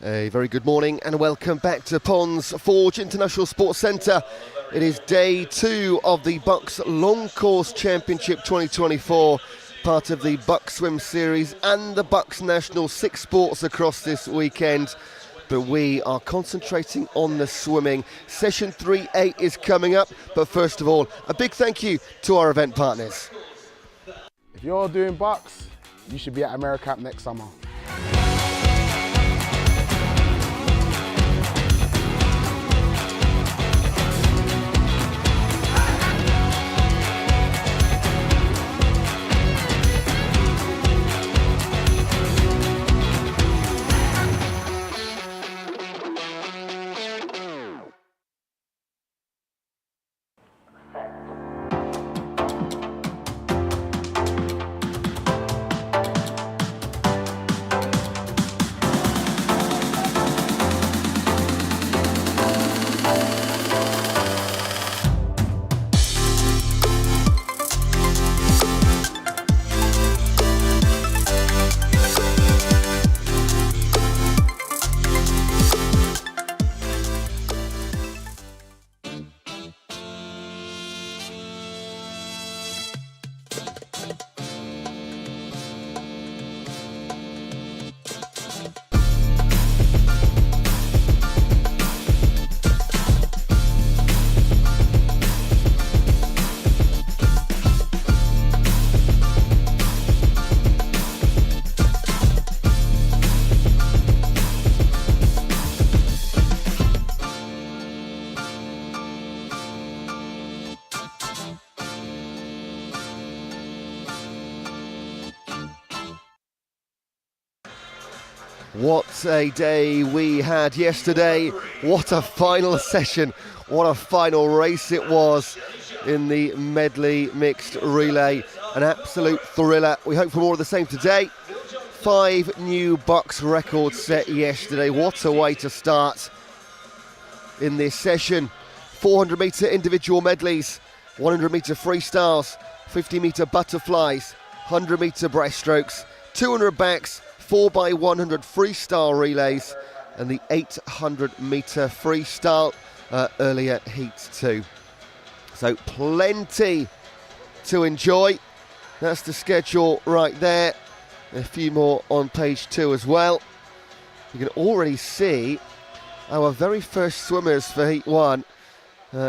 A very good morning and welcome back to Ponds Forge International Sports Centre. It is day 2 of the BUCS Long Course Championship 2024, part of the BUCS Swim Series and the BUCS National 6 sports across this weekend. But we are concentrating on the swimming. Session 3A is coming up, but first of all, a big thank you to our event partners. If you're doing BUCS, you should be at AmeriCamp next summer. What a day we had yesterday. What a final session. What a final race it was in the medley mixed relay. An absolute thriller. We hope for more of the same today. 5 new BUCS records set yesterday. What a way to start in this session. 400 metre individual medleys, 100 metre freestyles, 50 metre butterflies, 100 metre breaststrokes, 200 backs, 4x100 freestyle relays, and the 800 metre freestyle earlier heats too. So plenty to enjoy. That's the schedule right there. A few more on page 2 as well. You can already see our very first swimmers for heat 1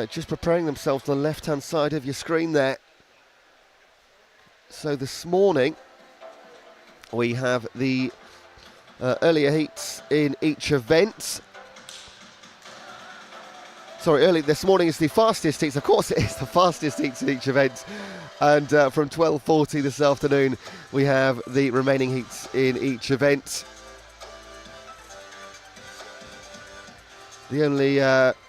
just preparing themselves on the left hand side of your screen there. So this morning we have the earlier heats in each event. Sorry, early this morning is the fastest heats. Of course it is the fastest heats in each event. And from 12:40 this afternoon, we have the remaining heats in each event. The only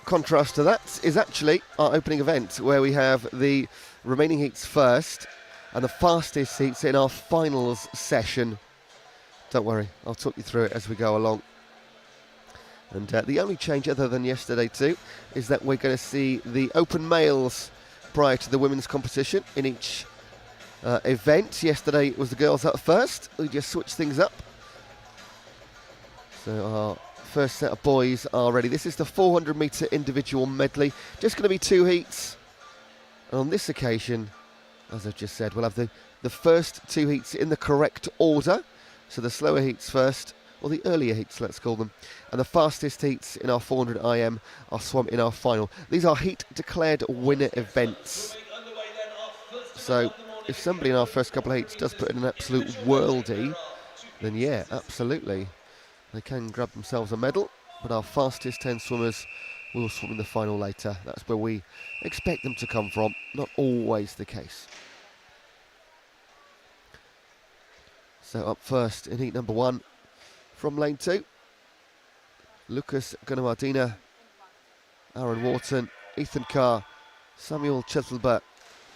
contrast to that is actually our opening event, where we have the remaining heats first and the fastest heats in our finals session. Don't worry, I'll talk you through it as we go along. And the only change other than yesterday too is that we're going to see the open males prior to the women's competition in each event. Yesterday it was the girls up first. We just switched things up. So our first set of boys are ready. This is the 400 metre individual medley. Just going to be 2 heats. And on this occasion, as I've just said, we'll have the first 2 heats in the correct order. So the slower heats first, or the earlier heats, let's call them. And the fastest heats in our 400 IM are swum in our final. These are heat declared winner events. So if somebody in our first couple of heats does put in an absolute worldie, then yeah, absolutely. They can grab themselves a medal, but our fastest 10 swimmers will swim in the final later. That's where we expect them to come from. Not always the case. So up first in heat number 1 from lane 2, Lucas Gunawardena, Aaron Wharton, Ethan Carr, Samuel Chetelbert,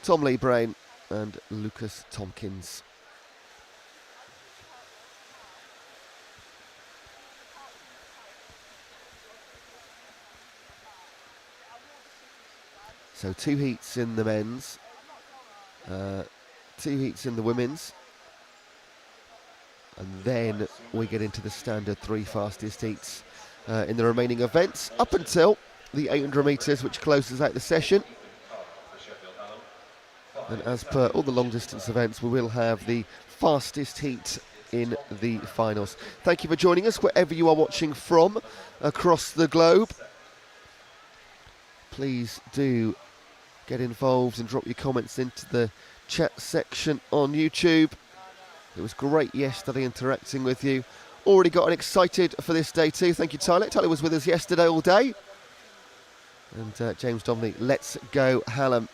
Tom Lee Brain and Lucas Tompkins. So 2 heats in the men's, 2 heats in the women's. And then we get into the standard 3 fastest heats in the remaining events, up until the 800 metres, which closes out the session. And as per all the long distance events, we will have the fastest heat in the finals. Thank you for joining us wherever you are watching from across the globe. Please do get involved and drop your comments into the chat section on YouTube. It was great yesterday interacting with you. Already gotten excited for this day too. Thank you, Tyler. Tyler was with us yesterday all day. And James Domney, let's go Hallam.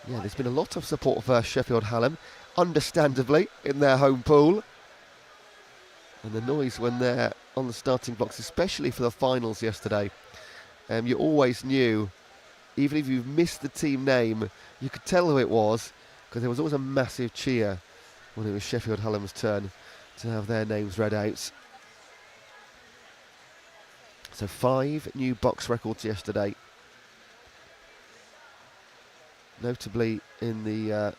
Yeah, there's been a lot of support for Sheffield Hallam, understandably, in their home pool. And the noise when they're on the starting blocks, especially for the finals yesterday, you always knew, even if you've missed the team name, you could tell who it was, because there was always a massive cheer when it was Sheffield Hallam's turn to have their names read out. So 5 new BUCS records yesterday, notably in the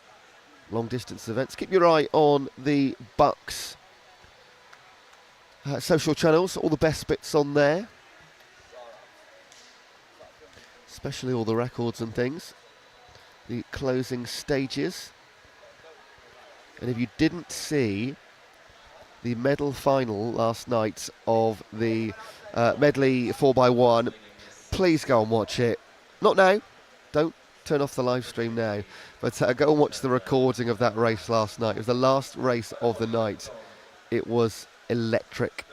long distance events. Keep your eye on the BUCS social channels, all the best bits on there, especially all the records and things, the closing stages. And if you didn't see the medal final last night of the medley 4x1, please go and watch it. Not now, don't turn off the live stream now, but go and watch the recording of that race last night. It was the last race of the night. It was electric.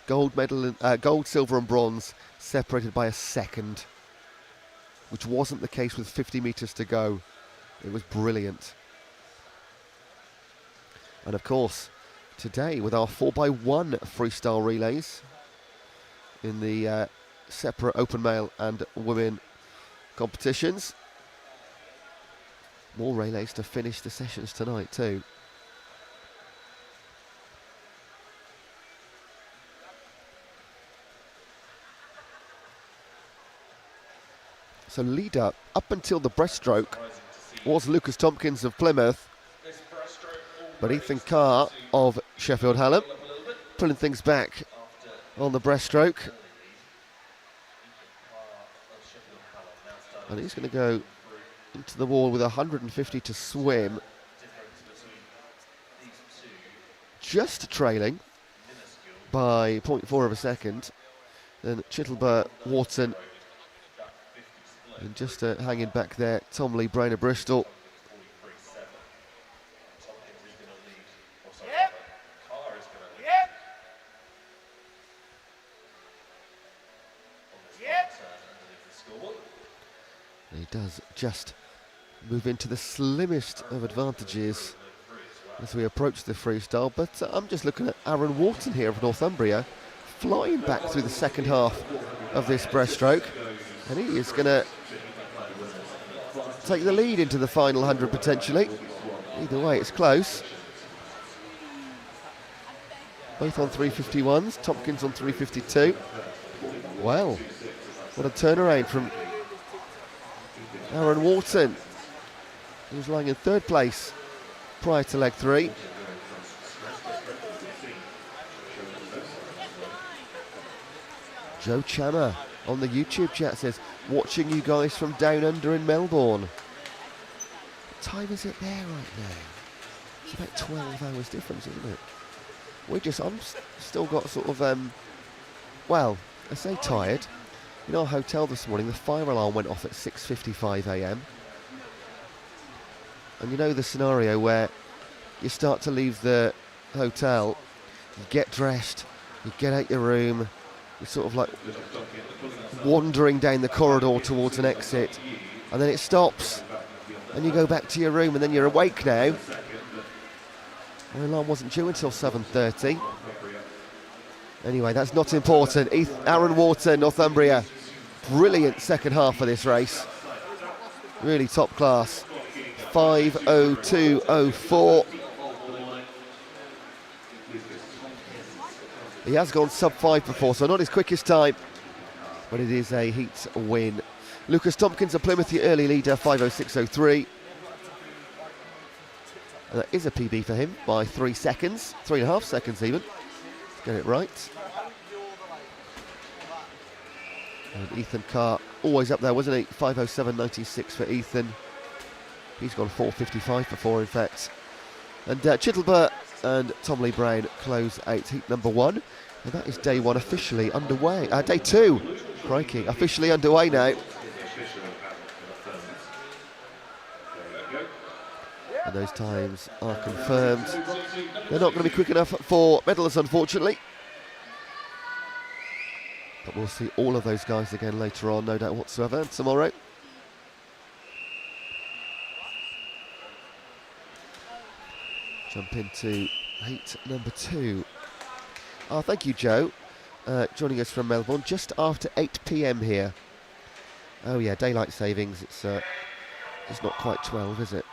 Gold medal, gold, silver and bronze separated by a second, which wasn't the case with 50 metres to go. It was brilliant. And of course, today with our 4x1 freestyle relays in the separate open male and women competitions. More relays to finish the sessions tonight too. So leader up until the breaststroke was Lucas Tompkins of Plymouth, but Ethan Carr of Sheffield Hallam pulling things back on the breaststroke. And he's going to go into the wall with 150 to swim. Just trailing by 0.4 of a second. Then Chittlebur, Wharton, and just hanging back there, Tom Lee Brain of Bristol. He does just move into the slimmest of advantages as we approach the freestyle, but I'm just looking at Aaron Wharton here of Northumbria, flying back through the second half of this breaststroke, and he is going to take the lead into the final 100 potentially. Either way, it's close. Both on 351s, Tompkins on 352. Well, what a turnaround from Aaron Wharton, who was lying in 3rd place prior to leg 3. Joe Chammer on the YouTube chat says, watching you guys from down under in Melbourne. What time is it there right now? It's about 12 hours difference, isn't it? I'm still got sort of, well, I say tired. In our hotel this morning, the fire alarm went off at 6:55 a.m. And you know the scenario where you start to leave the hotel, you get dressed, you get out your room, you're sort of like wandering down the corridor towards an exit, and then it stops, and you go back to your room, and then you're awake now. The alarm wasn't due until 7:30. Anyway, that's not important. Aaron Wharton, Northumbria, brilliant second half of this race. Really top class. 5:02.04. He has gone sub 5 before, so not his quickest time, but it is a heat win. Lucas Tompkins of Plymouth, the early leader, 5:06.03. And that is a PB for him by 3 seconds, 3.5 seconds even. Let's get it right. And Ethan Carr, always up there, wasn't he? 5:07.96 for Ethan. He's gone 4:55 before, in fact. And Chittlebert and Tom Lee Brown close out heat number 1. And that is day 1 officially underway. Day 2, crikey, officially underway now. And those times are confirmed. They're not going to be quick enough for medalists, unfortunately. But we'll see all of those guys again later on, no doubt whatsoever, tomorrow. Jump into heat number 2. Oh, thank you, Joe. Joining us from Melbourne, just after 8 p.m. here. Oh yeah, daylight savings. It's not quite 12, is it?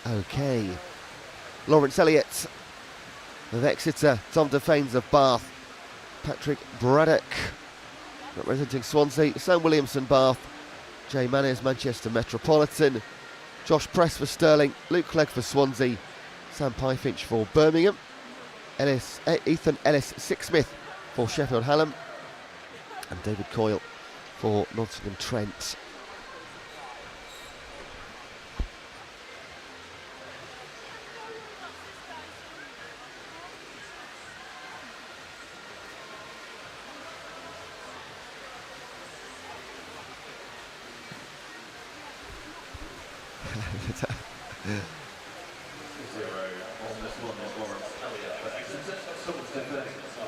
Okay. Lawrence Elliott of Exeter, Tom Defanes of Bath, Patrick Braddock representing Swansea, Sam Williamson Bath, Jay Manners Manchester Metropolitan, Josh Press for Stirling, Luke Clegg for Swansea, Sam Pyfinch for Birmingham, Ethan Ellis Sixsmith for Sheffield Hallam, and David Coyle for Nottingham Trent.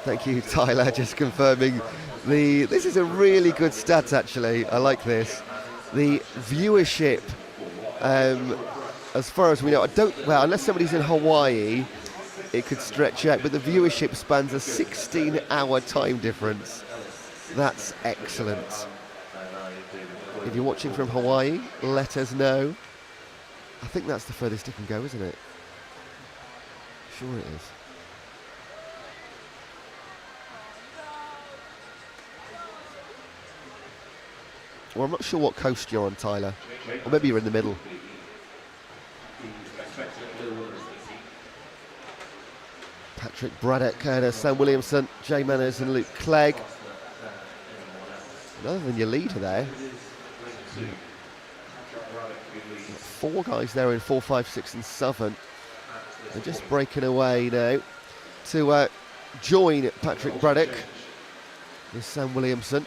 Thank you, Tyler, just confirming this is a really good stat, actually. I like this. The viewership, as far as we know, unless somebody's in Hawaii, it could stretch out, but the viewership spans a 16-hour time difference. That's excellent. If you're watching from Hawaii, let us know. I think that's the furthest it can go, isn't it? Sure it is. Well, I'm not sure what coast you're on, Tyler. Or maybe you're in the middle. Patrick Braddock, Sam Williamson, Jay Manners and Luke Clegg. Other than your leader there. 4 guys there in 4, 5, 6 and 7. They're just breaking away now to join Patrick Braddock. There's Sam Williamson.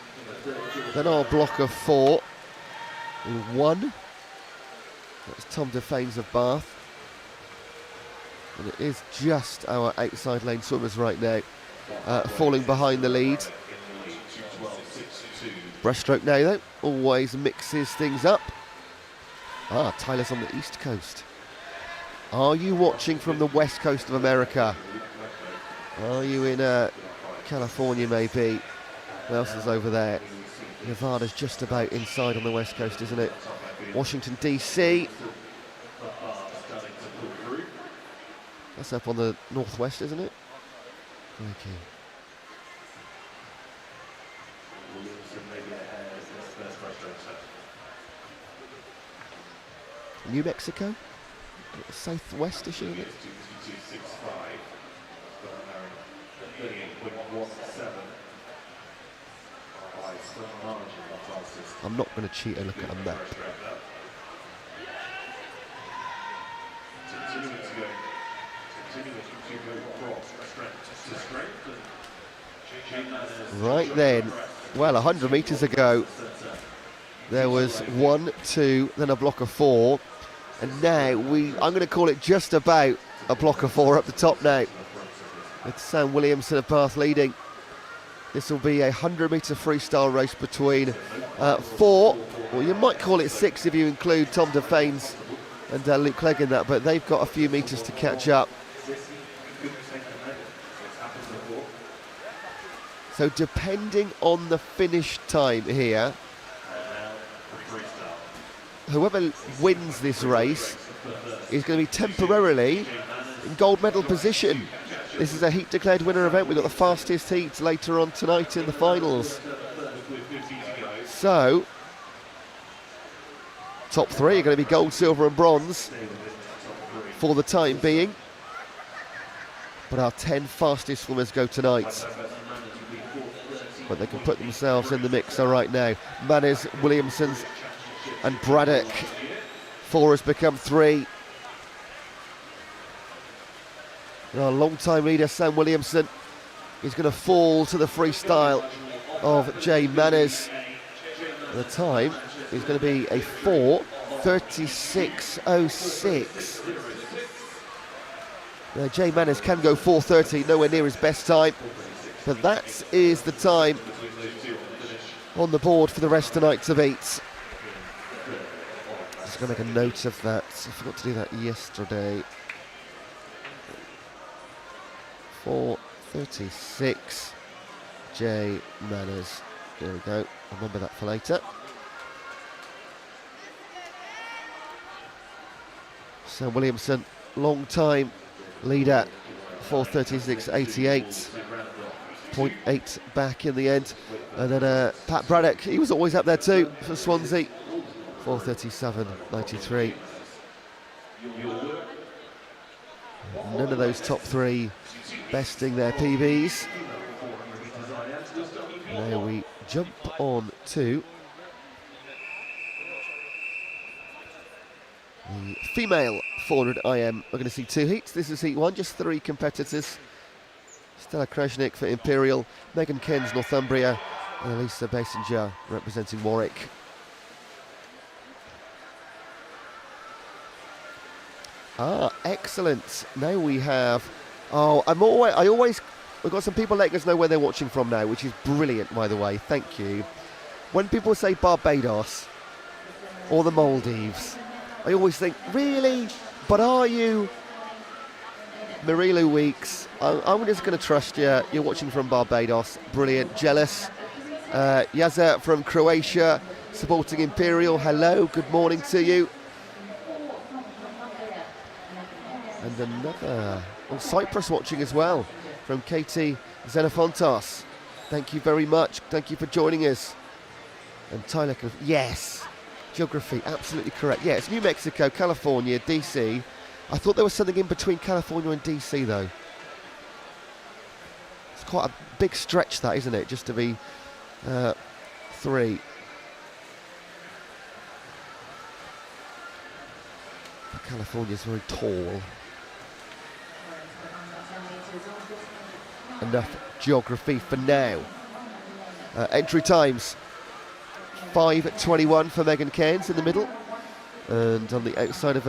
Then our block of 4 in 1. That's Tom Defanes of Bath. And it is just our outside lane swimmers right now falling behind the lead. Breaststroke now though, always mixes things up. Tyler's on the east coast. Are you watching from the west coast of America? Are you in California maybe? What else is over there? Nevada's just about inside on the west coast, isn't it? Washington DC. That's up on the northwest, isn't it? Okay. New Mexico? Southwest-ish, isn't it? I'm not going to cheat and look at a map. Right then, well, 100 metres ago, there was 1, 2, then a block of 4, and now I'm going to call it just about a block of 4 up the top now, with Sam Williamson of Bath leading. This will be a 100-metre freestyle race between 4, well, you might call it 6 if you include Tom Defanes and Luke Clegg in that, but they've got a few metres to catch up. So depending on the finish time here, whoever wins this race is going to be temporarily in gold medal position. This is a heat declared winner event. We've got the fastest heats later on tonight in the finals. So, top three are going to be gold, silver and bronze for the time being. But our 10 fastest swimmers go tonight. But they can put themselves in the mixer right now. Manners, Williamsons and Braddock. 4 has become 3. Our long-time leader, Sam Williamson, is going to fall to the freestyle of Jay Manners. The time is going to be a 4:36.06. Jay Manners can go 4:30, nowhere near his best time, but that is the time on the board for the rest of tonight's events. Just going to make a note of that. I forgot to do that yesterday. 4:36, Jay Manners. There we go. Remember that for later. Sam Williamson, long time leader, 4:36.88, 0.8 back in the end. And then Pat Braddock, he was always up there too for Swansea, 4:37.93. None of those top 3 besting their PBs. Now we jump on to the female 400 IM. We're going to see 2 heats. This is heat 1, just 3 competitors. Stella Krajnik for Imperial, Megan Cairns Northumbria, and Elisa Basinger representing Warwick. Excellent. Now we have. We've got some people letting us know where they're watching from now, which is brilliant, by the way. Thank you. When people say Barbados or the Maldives, I always think, really? But are you? Marilu Weeks, I'm just going to trust you. You're watching from Barbados. Brilliant. Jealous. Yaza from Croatia, supporting Imperial. Hello. Good morning to you. And another on Cyprus watching as well, from Katie Xenofontos. Thank you very much. Thank you for joining us. And Tyler, yes, geography, absolutely correct. Yeah, it's New Mexico, California, DC. I thought there was something in between California and DC though. It's quite a big stretch that, isn't it, just to be 3. But California's very tall. Enough geography for now. Entry times 5:21 for Megan Cairns in the middle, and on the outside of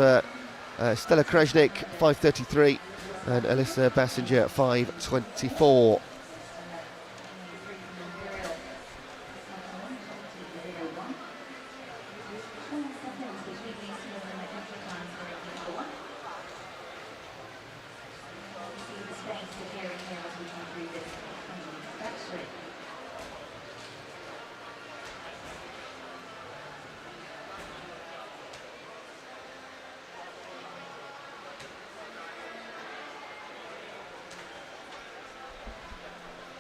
Stella Krajnik 5:33 and Alyssa Basinger 5:24.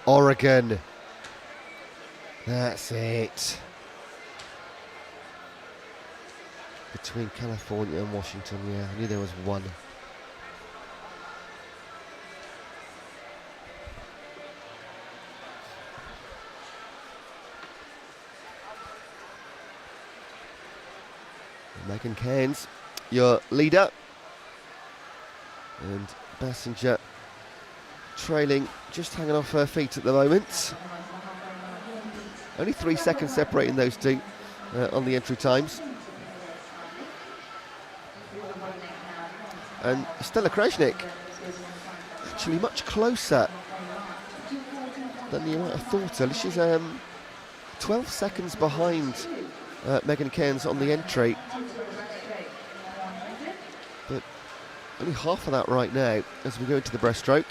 Oregon. That's it. Between California and Washington, yeah, I knew there was one. Megan Cairns, your leader. And Basinger trailing, just hanging off her feet at the moment. Only 3 seconds separating those two on the entry times. And Stella Krajnik actually much closer than you might have thought. She's 12 seconds behind Megan Cairns on the entry. But only half of that right now as we go into the breaststroke.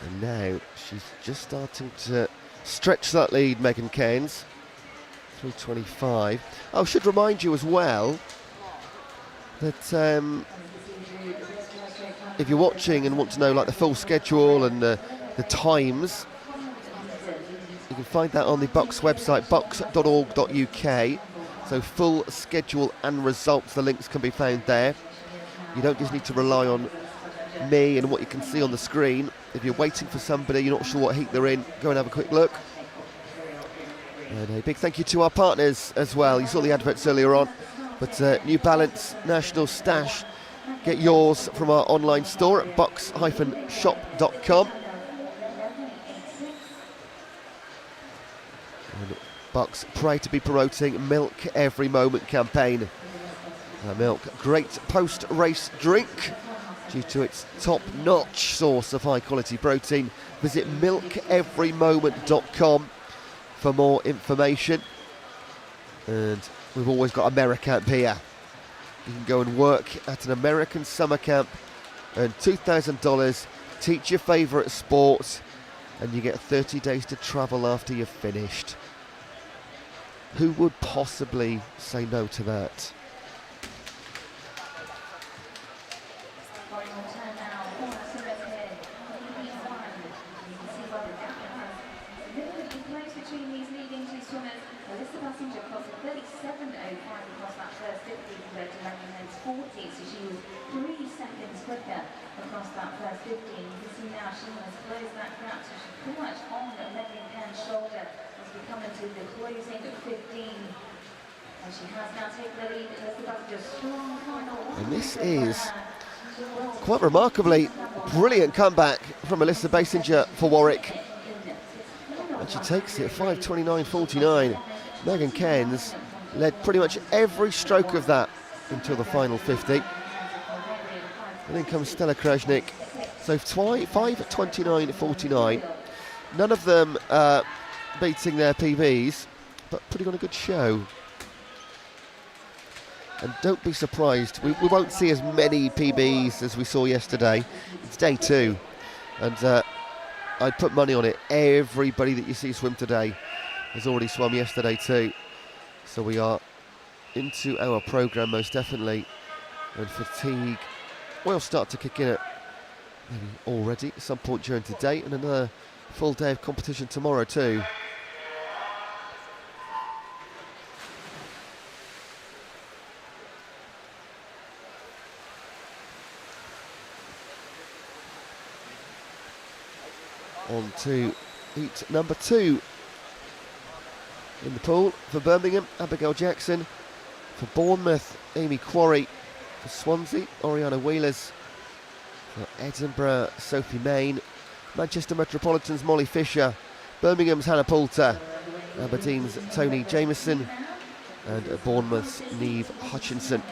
And now she's just starting to stretch that lead, Megan Cairns. 3:25. I should remind you as well that if you're watching and want to know like the full schedule and the times, you can find that on the BUCS website, bucs.org.uk. So full schedule and results, the links can be found there. You don't just need to rely on me and what you can see on the screen. If you're waiting for somebody, you're not sure what heat they're in, go and have a quick look. And a big thank you to our partners as well. You saw the adverts earlier on, but New Balance National Stash, get yours from our online store at bucs-shop.com. And BUCS proud to be promoting Milk Every Moment campaign. Milk, great post-race drink due to its top-notch source of high-quality protein. Visit milkeverymoment.com for more information. And we've always got AmeriCamp here. You can go and work at an American summer camp, earn $2,000, teach your favourite sport, and you get 30 days to travel after you've finished. Who would possibly say no to that? Across that first 15, you can see now she has closed that gap, so she's pretty much on Megan shoulder as we come into the closing 15. And she has now taken the lead. Elizabeth, strong final. And this is quite remarkably brilliant comeback from Alyssa Basinger for Warwick. And she takes it 5:29.49. Megan Cairns led pretty much every stroke of that until the final 50. And then comes Stella Krajnik. So 5:29.49. None of them beating their PBs, but putting on a good show. And don't be surprised, we won't see as many PBs as we saw yesterday. It's day 2. And I'd put money on it. Everybody that you see swim today has already swum yesterday too. So we are into our programme most definitely. And fatigue will start to kick in at maybe already at some point during today, and another full day of competition tomorrow too. On to heat number 2 in the pool for Birmingham, Abigail Jackson. For Bournemouth, Amy Quarry. For Swansea, Oriana Wheelers. For Edinburgh, Sophie Main. Manchester Metropolitan's Molly Fisher. Birmingham's Hannah Poulter. Aberdeen's Tony Jameson. And Bournemouth's Neve Hutchinson.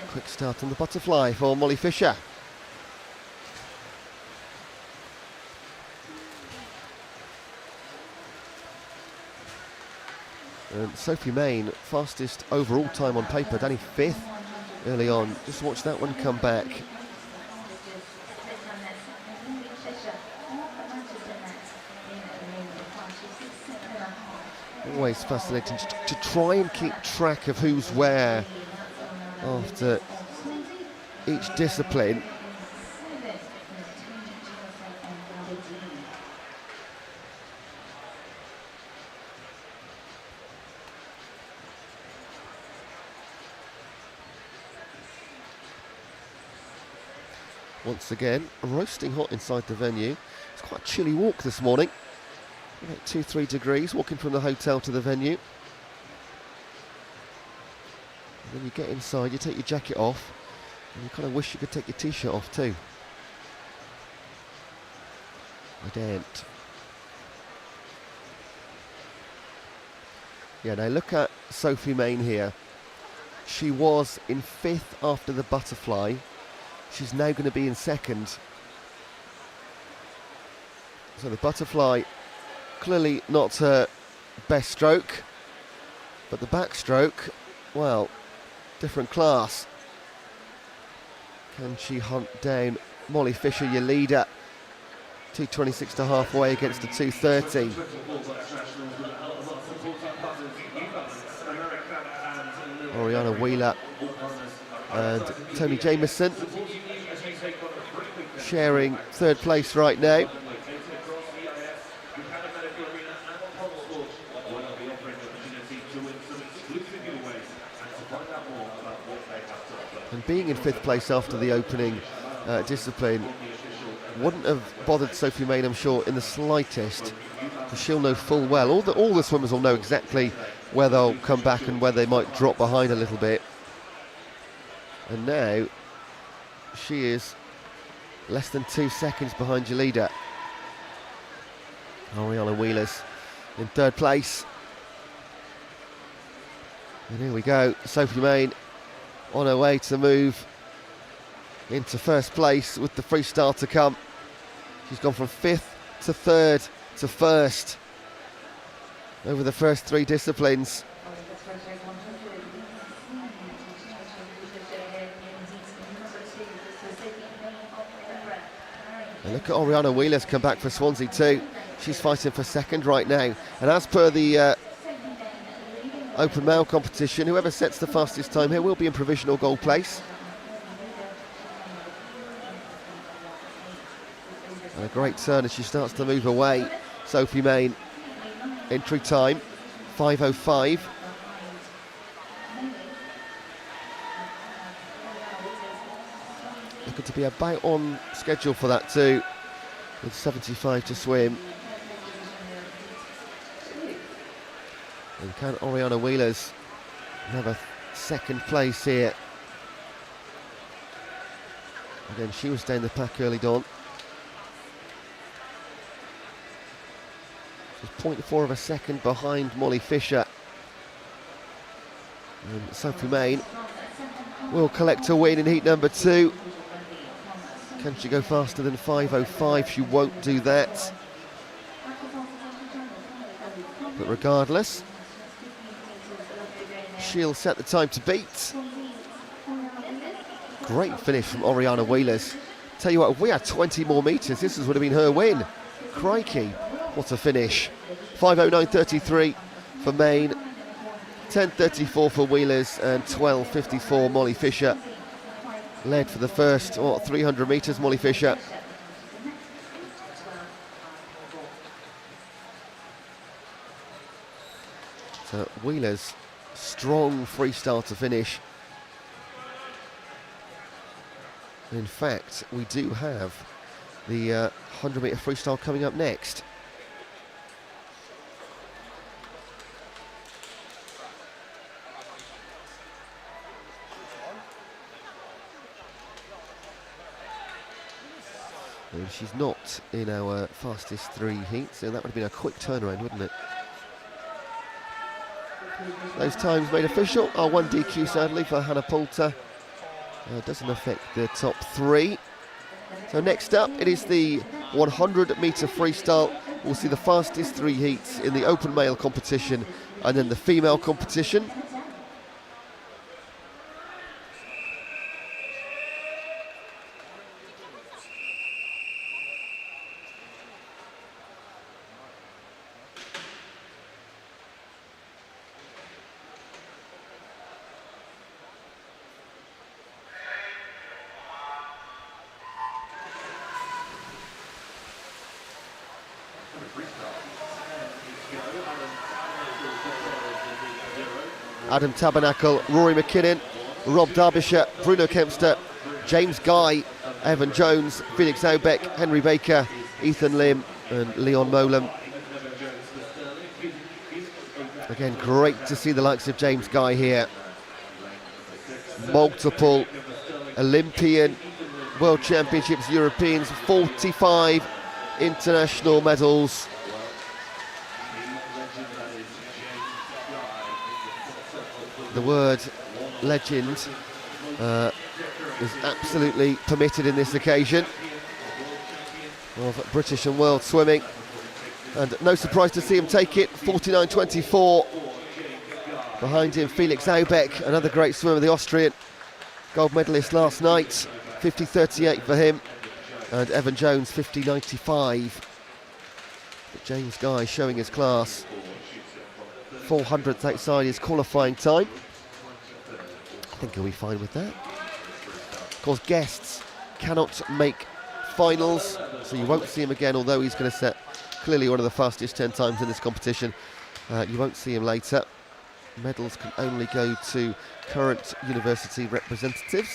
Quick start on the butterfly for Molly Fisher. And Sophie Main, fastest overall time on paper, Danny 5th early on. Just watch that one come back. Always fascinating to try and keep track of who's where after each discipline. Once again, roasting hot inside the venue. It's quite a chilly walk this morning. About 2-3 degrees walking from the hotel to the venue. And then you get inside, you take your jacket off, and you kind of wish you could take your t-shirt off too. I daren't. Yeah, now look at Sophie Main here. She was in 5th after the butterfly. She's now going to be in 2nd. So the butterfly, clearly not her best stroke, but the backstroke, well, different class. Can she hunt down Molly Fisher, your leader? 2:26 to halfway against the 2:30. Oriana Wheeler and Tony Jameson sharing 3rd place right now. And being in 5th place after the opening discipline wouldn't have bothered Sophie Main, I'm sure, in the slightest, because she'll know full well. All the swimmers will know exactly where they'll come back and where they might drop behind a little bit. And now she is less than 2 seconds behind your leader. Oriana Wheeler's in 3rd place. And here we go, Sophie Main on her way to move into 1st place with the freestyle to come. She's gone from 5th to 3rd to 1st over the first 3 disciplines. And look at Oriana Wheeler's come back for Swansea too. She's fighting for 2nd right now. And as per the open male competition, whoever sets the fastest time here will be in provisional gold place. And a great turn as she starts to move away. Sophie Main, entry time 5:05. Looking to be about on schedule for that too, with 75 to swim. And can Oriana Wheeler's have a 2nd place here? Again, she was down the pack early on. She's 0.4 of a second behind Molly Fisher. And Sophie Main will collect a win in heat number 2. Can she go faster than 5:05? She won't do that. But regardless, she'll set the time to beat. Great finish from Oriana Wheeler's. Tell you what, if we had 20 more metres, this would have been her win. Crikey, what a finish. 5:09.33 for Main, 10:34 for Wheeler's, and 12:54 Molly Fisher. Led for the first 300 metres, Molly Fisher. So Wheeler's strong freestyle to finish. In fact, we do have the 100 metre freestyle coming up next. And she's not in our fastest 3 heats, so that would have been a quick turnaround, wouldn't it? Those times made official are 1 DQ sadly for Hannah Poulter. Doesn't affect the top 3. So next up, it is the 100 metre freestyle. We'll see the fastest 3 heats in the open male competition and then the female competition. Adam Tabernacle, Rory McKinnon, Rob Derbyshire, Bruno Kempster, James Guy, Evan Jones, Felix Aubeck, Henry Baker, Ethan Lim and Leon Molam. Again, great to see the likes of James Guy here. Multiple Olympian, World Championships, Europeans, 45 international medals. the word legend is absolutely permitted in this occasion of British and world swimming. And no surprise to see him take it, 49.24. Behind him, Felix Aubeck, another great swimmer, the Austrian, gold medalist last night, 50.38 for him. And Evan Jones, 50.95. But James Guy showing his class. 400th outside his qualifying time. I think he'll be fine with that. Of course, guests cannot make finals, so you won't see him again, although he's going to set clearly one of the fastest 10 times in this competition. You won't see him later. Medals can only go to current university representatives.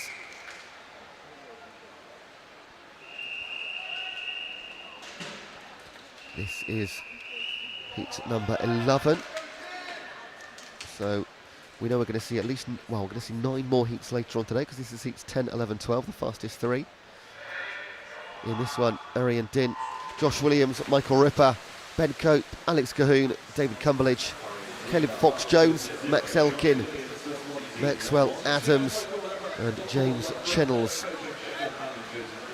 This is heat number 11. So we know we're going to see at least, well, we're going to see 9 more heats later on today, because this is heats 10, 11, 12, the fastest 3. In this one, Arian Din, Josh Williams, Michael Ripper, Ben Cope, Alex Cahoon, David Cumberledge, Caleb Fox-Jones, Max Elkin, Maxwell Adams and James Chennels.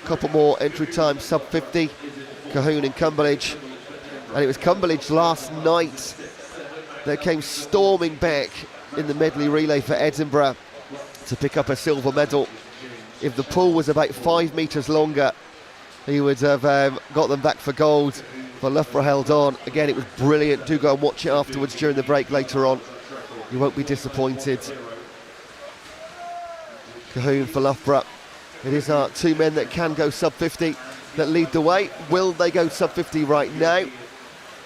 A couple more entry times, sub 50, Cahoon and Cumberledge. And it was Cumberledge last night that came storming back in the medley relay for Edinburgh to pick up a silver medal. If the pool was about 5 metres longer, he would have got them back for gold, but Loughborough held on. Again, it was brilliant. Do go and watch it afterwards during the break later on. You won't be disappointed. Cahoon for Loughborough. It is our 2 men that can go sub 50 that lead the way. Will they go sub 50 right now?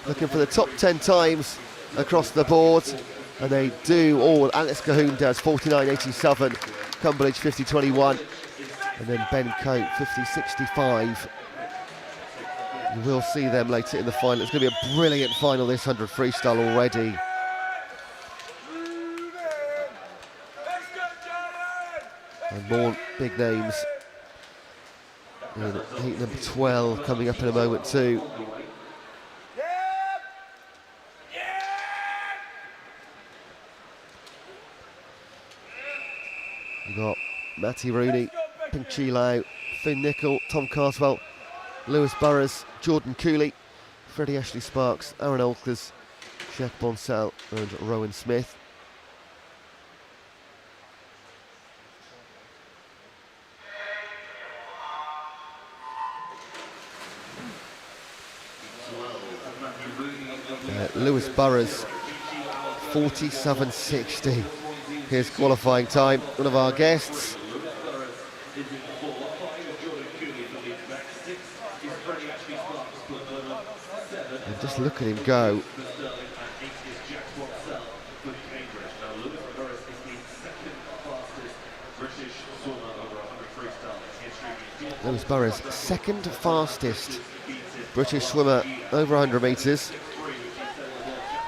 Looking for the top 10 times across the board, and they do all. Alex Cahoon does 49.87, Cumberledge 50.21, and then Ben Cope 50.65. You will see them later in the final. It's going to be a brilliant final, this 100 freestyle already. And more big names in heat number 12 coming up in a moment too. You've got Matty Rooney, Ping Chi Lau, Finn Nicol, Tom Carswell, Lewis Burrows, Jordan Cooley, Freddie Ashley Sparks, Aaron Olkers, Jacques Bonsell and Rowan Smith. Lewis Burrows, 47.60. His qualifying time, one of our guests. And just look at him go. Lewis Burrows, second fastest British swimmer over 100 metres.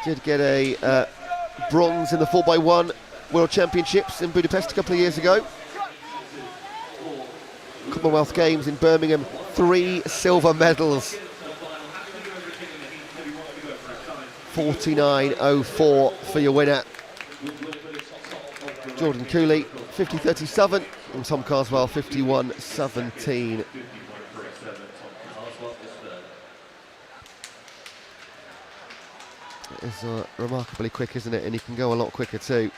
Did get a bronze in the 4x1 World Championships in Budapest a couple of years ago. Commonwealth Games in Birmingham, 3 silver medals. 49.04 for your winner. Jordan Cooley, 50.37, and Tom Carswell, 51.17. It's remarkably quick, isn't it? And he can go a lot quicker too.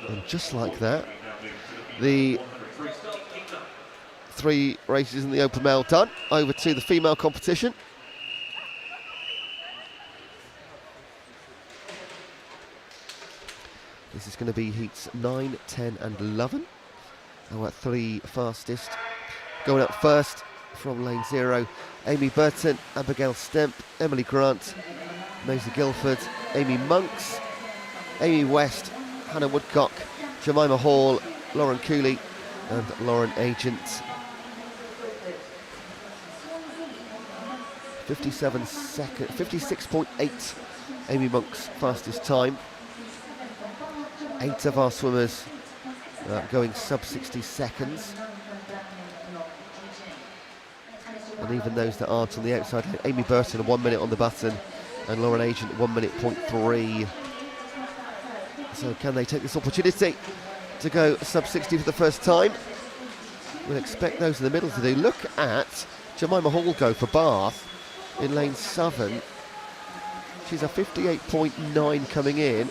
And just like that, the 3 races in the open male done. Over to the female competition. This is going to be heats 9, 10 and 11. Our 3 fastest. Going up first from lane 0, Amy Burton, Abigail Stemp, Emily Grant, Maisie Guilford, Amy Monks, Amy West, Hannah Woodcock, Jemima Hall, Lauren Cooley and Lauren Agent. 56.8 Amy Monks fastest time. 8 of our swimmers going sub 60 seconds. and even those that aren't on the outside. Amy Burton 1 minute on the button, and Lauren Agent 1 minute .3. So can they take this opportunity to go sub 60 for the first time? We'll expect those in the middle to do. Look at Jemima Hall go for Bath in lane 7. She's a 58.9 coming in.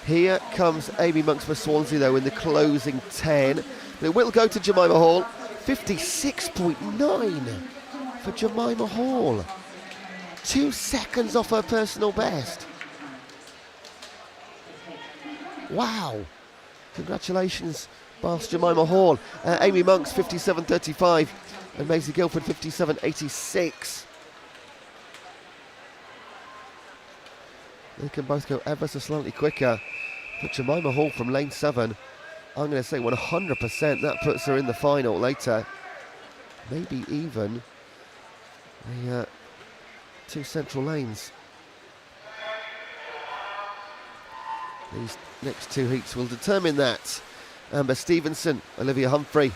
Here comes Amy Monks for Swansea though in the closing 10. But it will go to Jemima Hall. 56.9 for Jemima Hall. 2 seconds off her personal best. Wow. Congratulations, Bath's Jemima Hall. Amy Monks 57.35 and Maisie Guilford 57.86. They can both go ever so slightly quicker. But Jemima Hall from lane 7, I'm going to say 100%, that puts her in the final later. Maybe even the 2 central lanes. These next 2 heats will determine that. Amber Stevenson, Olivia Humphrey,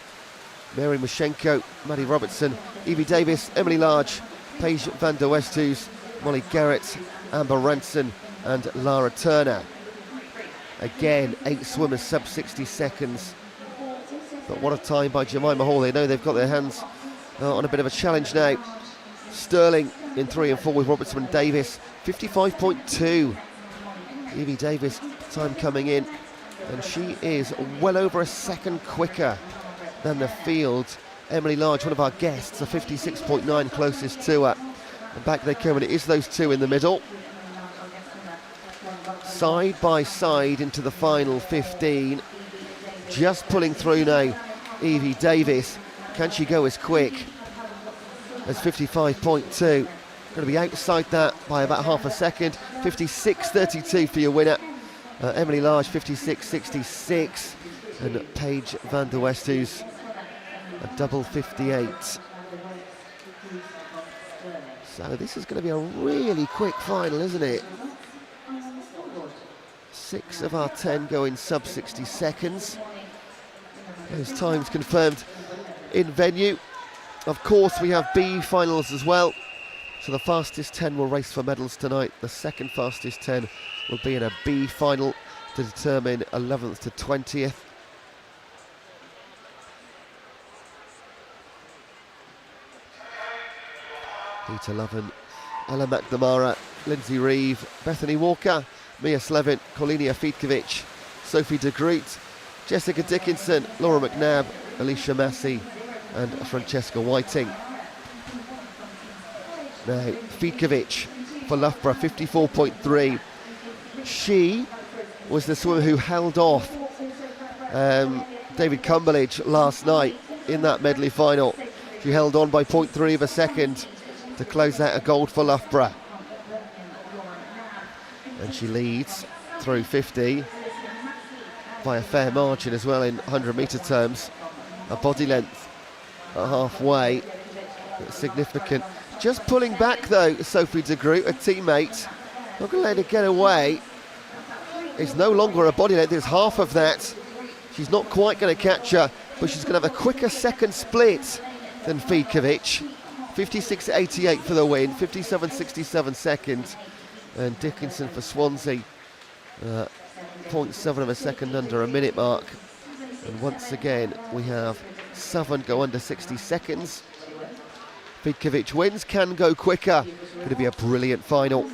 Mary Mushenko, Maddie Robertson, Evie Davis, Emily Large, Paige van der Westhues, Molly Garrett, Amber Ranson and Lara Turner. Again, 8 swimmers sub 60 seconds. But what a time by Jemima Hall. They know they've got their hands on a bit of a challenge now. Sterling in 3 and 4 with Robertson and Davis, 55.2. Evie Davis time coming in, and she is well over a second quicker than the field. Emily Large, one of our guests, a 56.9 closest to her. And back they come, and it is those 2 in the middle. Side by side into the final 15. Just pulling through now, Evie Davis. Can she go as quick as 55.2? Going to be outside that by about half a second. 56.32 for your winner. Emily Large 56.66, and Paige van der Westhues a double 58. So this is going to be a really quick final, isn't it? 6 of our 10 go in sub 60 seconds. Those times confirmed in venue. Of course, we have B finals as well. So the fastest 10 will race for medals tonight. The second fastest 10 will be in a B final to determine 11th to 20th. Heat 11, Ella McNamara, Lindsay Reeve, Bethany Walker, Mia Slevin, Kolinia Fitkovic, Sophie de Groot, Jessica Dickinson, Laura McNabb, Alicia Massey and Francesca Whiting. Now, Fitkovic for Loughborough, 54.3. She was the swimmer who held off David Cumberledge last night in that medley final. She held on by 0.3 of a second to close out a gold for Loughborough. And she leads through 50 by a fair margin as well in 100 metre terms. A body length at halfway, significant. Just pulling back though, Sophie de Groot, a teammate. Not going to let her get away. It's no longer a body length, it's half of that. She's not quite going to catch her, but she's going to have a quicker second split than Fitkovic. 56.88 for the win, 57.67 seconds. And Dickinson for Swansea, 0.7 of a second under a minute mark. And once again, we have Southern go under 60 seconds. Fitkovic wins, can go quicker. Going to be a brilliant final.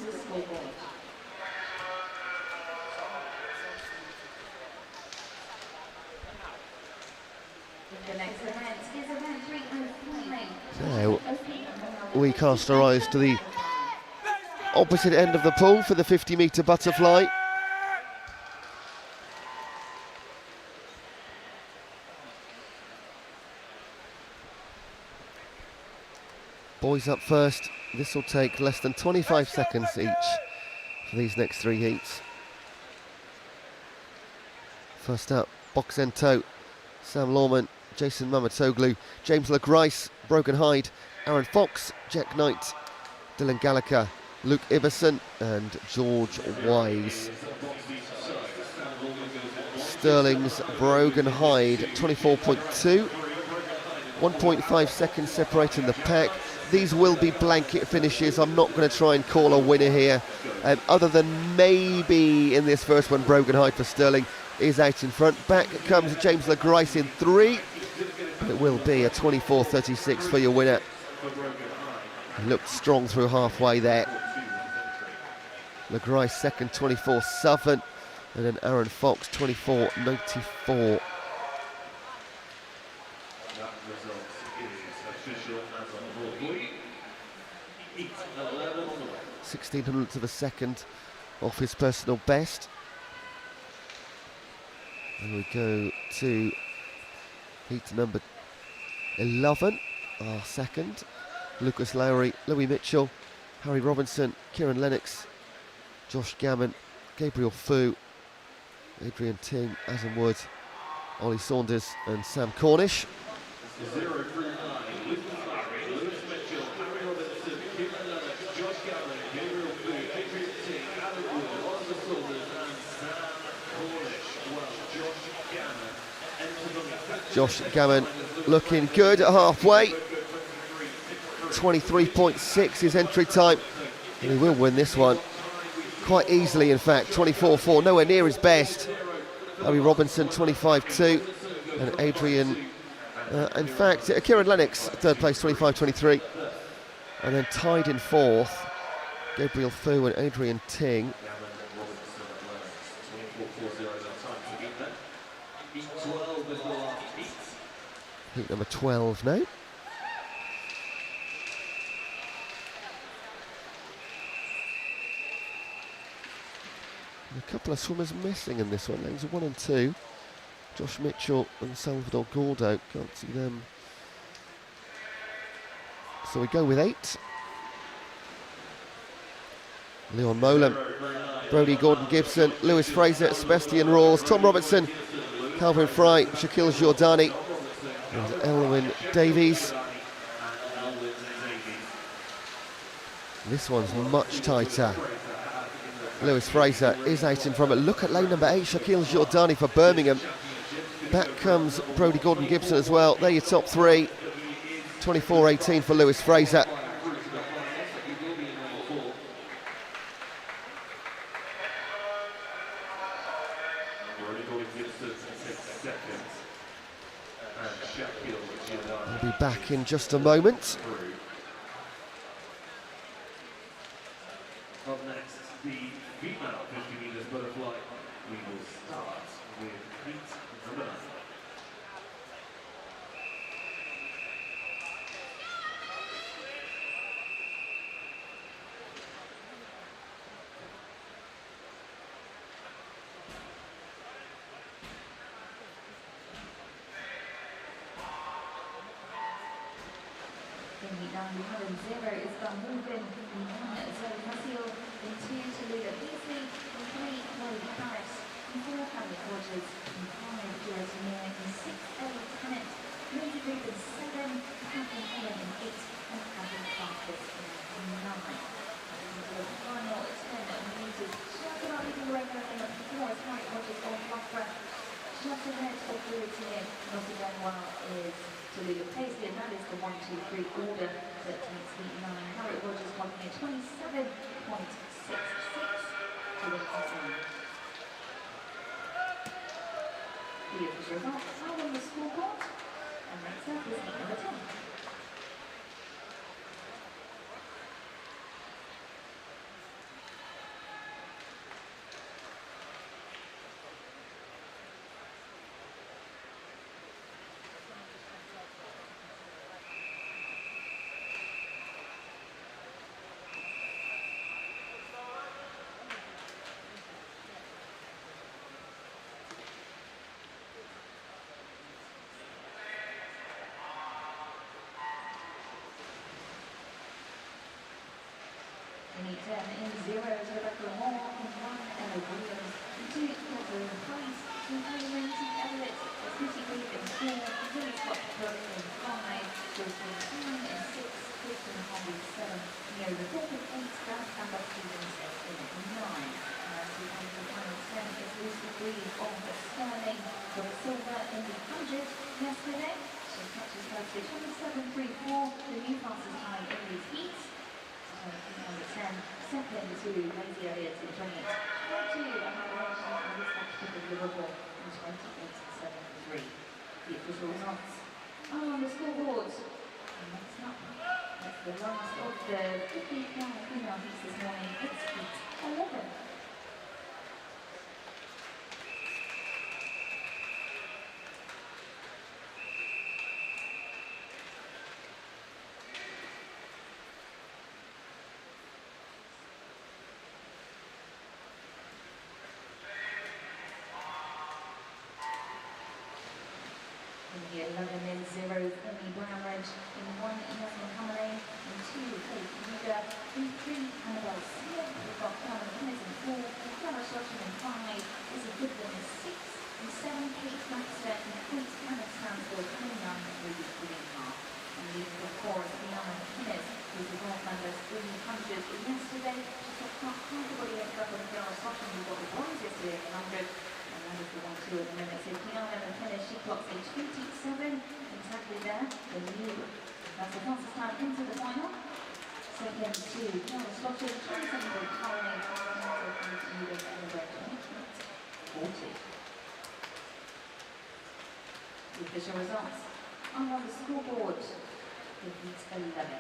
Now, we cast our eyes to the opposite end of the pool for the 50 metre butterfly. Boys up first. This will take less than 25 seconds each for these next 3 heats. First up, box end toe, Sam Lawman, Jason Mamatoglu, James LeGrice, Brogan Hyde, Aaron Fox, Jack Knight, Dylan Gallagher, Luke Iverson and George Wise. Sterling's Brogan Hyde, 24.2. 1.5 seconds separating the pack. these will be blanket finishes. I'm not going to try and call a winner here, other than maybe in this first one, Brogan Hyde for Stirling is out in front. Back comes James LeGrice in 3. It will be a 24.36 for your winner. He looked strong through halfway there. LeGrice second, 24.7, and then Aaron Fox 24.94. 1600ths of a second off his personal best. And we go to heat number 11, our second. Lucas Lowry, Louis Mitchell, Harry Robinson, Kieran Lennox, Josh Gammon, Gabriel Fu, Adrian Ting, Adam Wood, Ollie Saunders and Sam Cornish. Josh Gammon looking good at halfway. 23.6 his entry time, and he will win this one quite easily, in fact. 24.4, nowhere near his best. Harry Robinson 25.2, and Adrian, in fact, Kieran Lennox third place 25.23, and then tied in fourth, Gabriel Fu and Adrian Ting. Heat number 12 now. A couple of swimmers missing in this one. Lanes 1 and 2. Josh Mitchell and Salvador Gordo. Can't see them. So we go with 8. Leon Molam, Brodie Gordon-Gibson, Lewis Fraser, Sebastian Rawls, Tom Robertson, Calvin Fry, Shaquille Giordani, and Elwyn Davies. This one's much tighter. Lewis Fraser is out in front, but look at lane number 8, Shaquille Giordani for Birmingham. Back comes Brodie Gordon-Gibson as well. They're your top 3. 24.18 for Lewis Fraser. We'll be back in just a moment. Up next, the female 50 metres butterfly. We will start with heat number 9. In heat 9, we have in 0 Islam Morgan, in 1 Zoe Maciel, in 2 Tallulah Beasley, in 3 Chloe Harris, in 4 Hannah Rogers, in 5 Dora Tamir, in 6 Ellie Tennant, Lindsay Group in 7, Catherine Ellen in 8, and Catherine Farkas in 9. Into the final 10 meters, just about leaving away nothing up before as Harry Rogers on Loughborough. Just ahead of Dora Tamir, not again well is Tallulah Paisley, and that is the 1-2-3 order that takes heat 9. Harriet Rogers clocking in 27.66 to win this one. The official results are on the scoreboard, and next up is heat number 10. In heat 10, in 0 is Rebecca Moore, in 1 Emma Williams, in 2 Catherine Price, in 3 Lindsay Everett, Susie Reed in 4, Lily Scott Cook in 5, Josephine Klein in 6, Kristen Holly 7, Neola Thorpe in 8, Gareth Amber Stevens in 9. As we come to the final 10, it's Lucy Green of Sterling for the silver in the 100 yesterday. She catches first at 27.34, the new fastest time in the these heats. Number 10, second to Lazy Elliott in 28. To Amalgamation and this match of Liverpool in 28-73. The official results are on the scoreboard. And next up, that's the last of the 50-mile female heats this morning. It's heat 11. In 11 in 0, Emmy Brownridge, in 1, Yasmin Hammerlane, in 2, Faith Yuga, in 3, Annabelle Smith, we've got Cameron Hinners in 4, Clara Shotton in 5, Izzy Goodwin in 6, in 7, Kate Baxter, in 8, Hannah Stansfield, in 9, Ruby Greenhalgh. And leading the chorus, Liana Hinners, who's the world number 300 yesterday. She's got half the body weight record of Clara Shotton, who got the bronze yesterday at 100. And that is the 1-2 at the minute. So Kiana and Hinners, she clocks a 27, exactly there. That's the fastest time into the final. Second to Clara Shotton, 27 with Caroline, and also Faith Yuga in the red 40. The official results are on the scoreboard. The heat 11.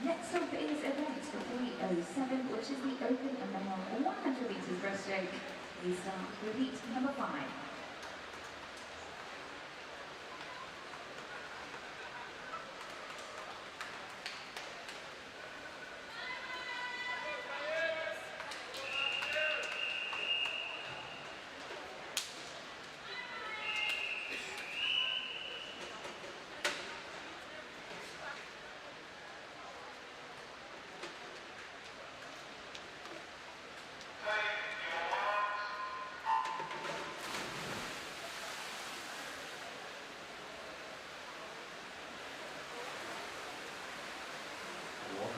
Next up is event 307, which is the open and male 100 meters breaststroke. We start with heat number 5.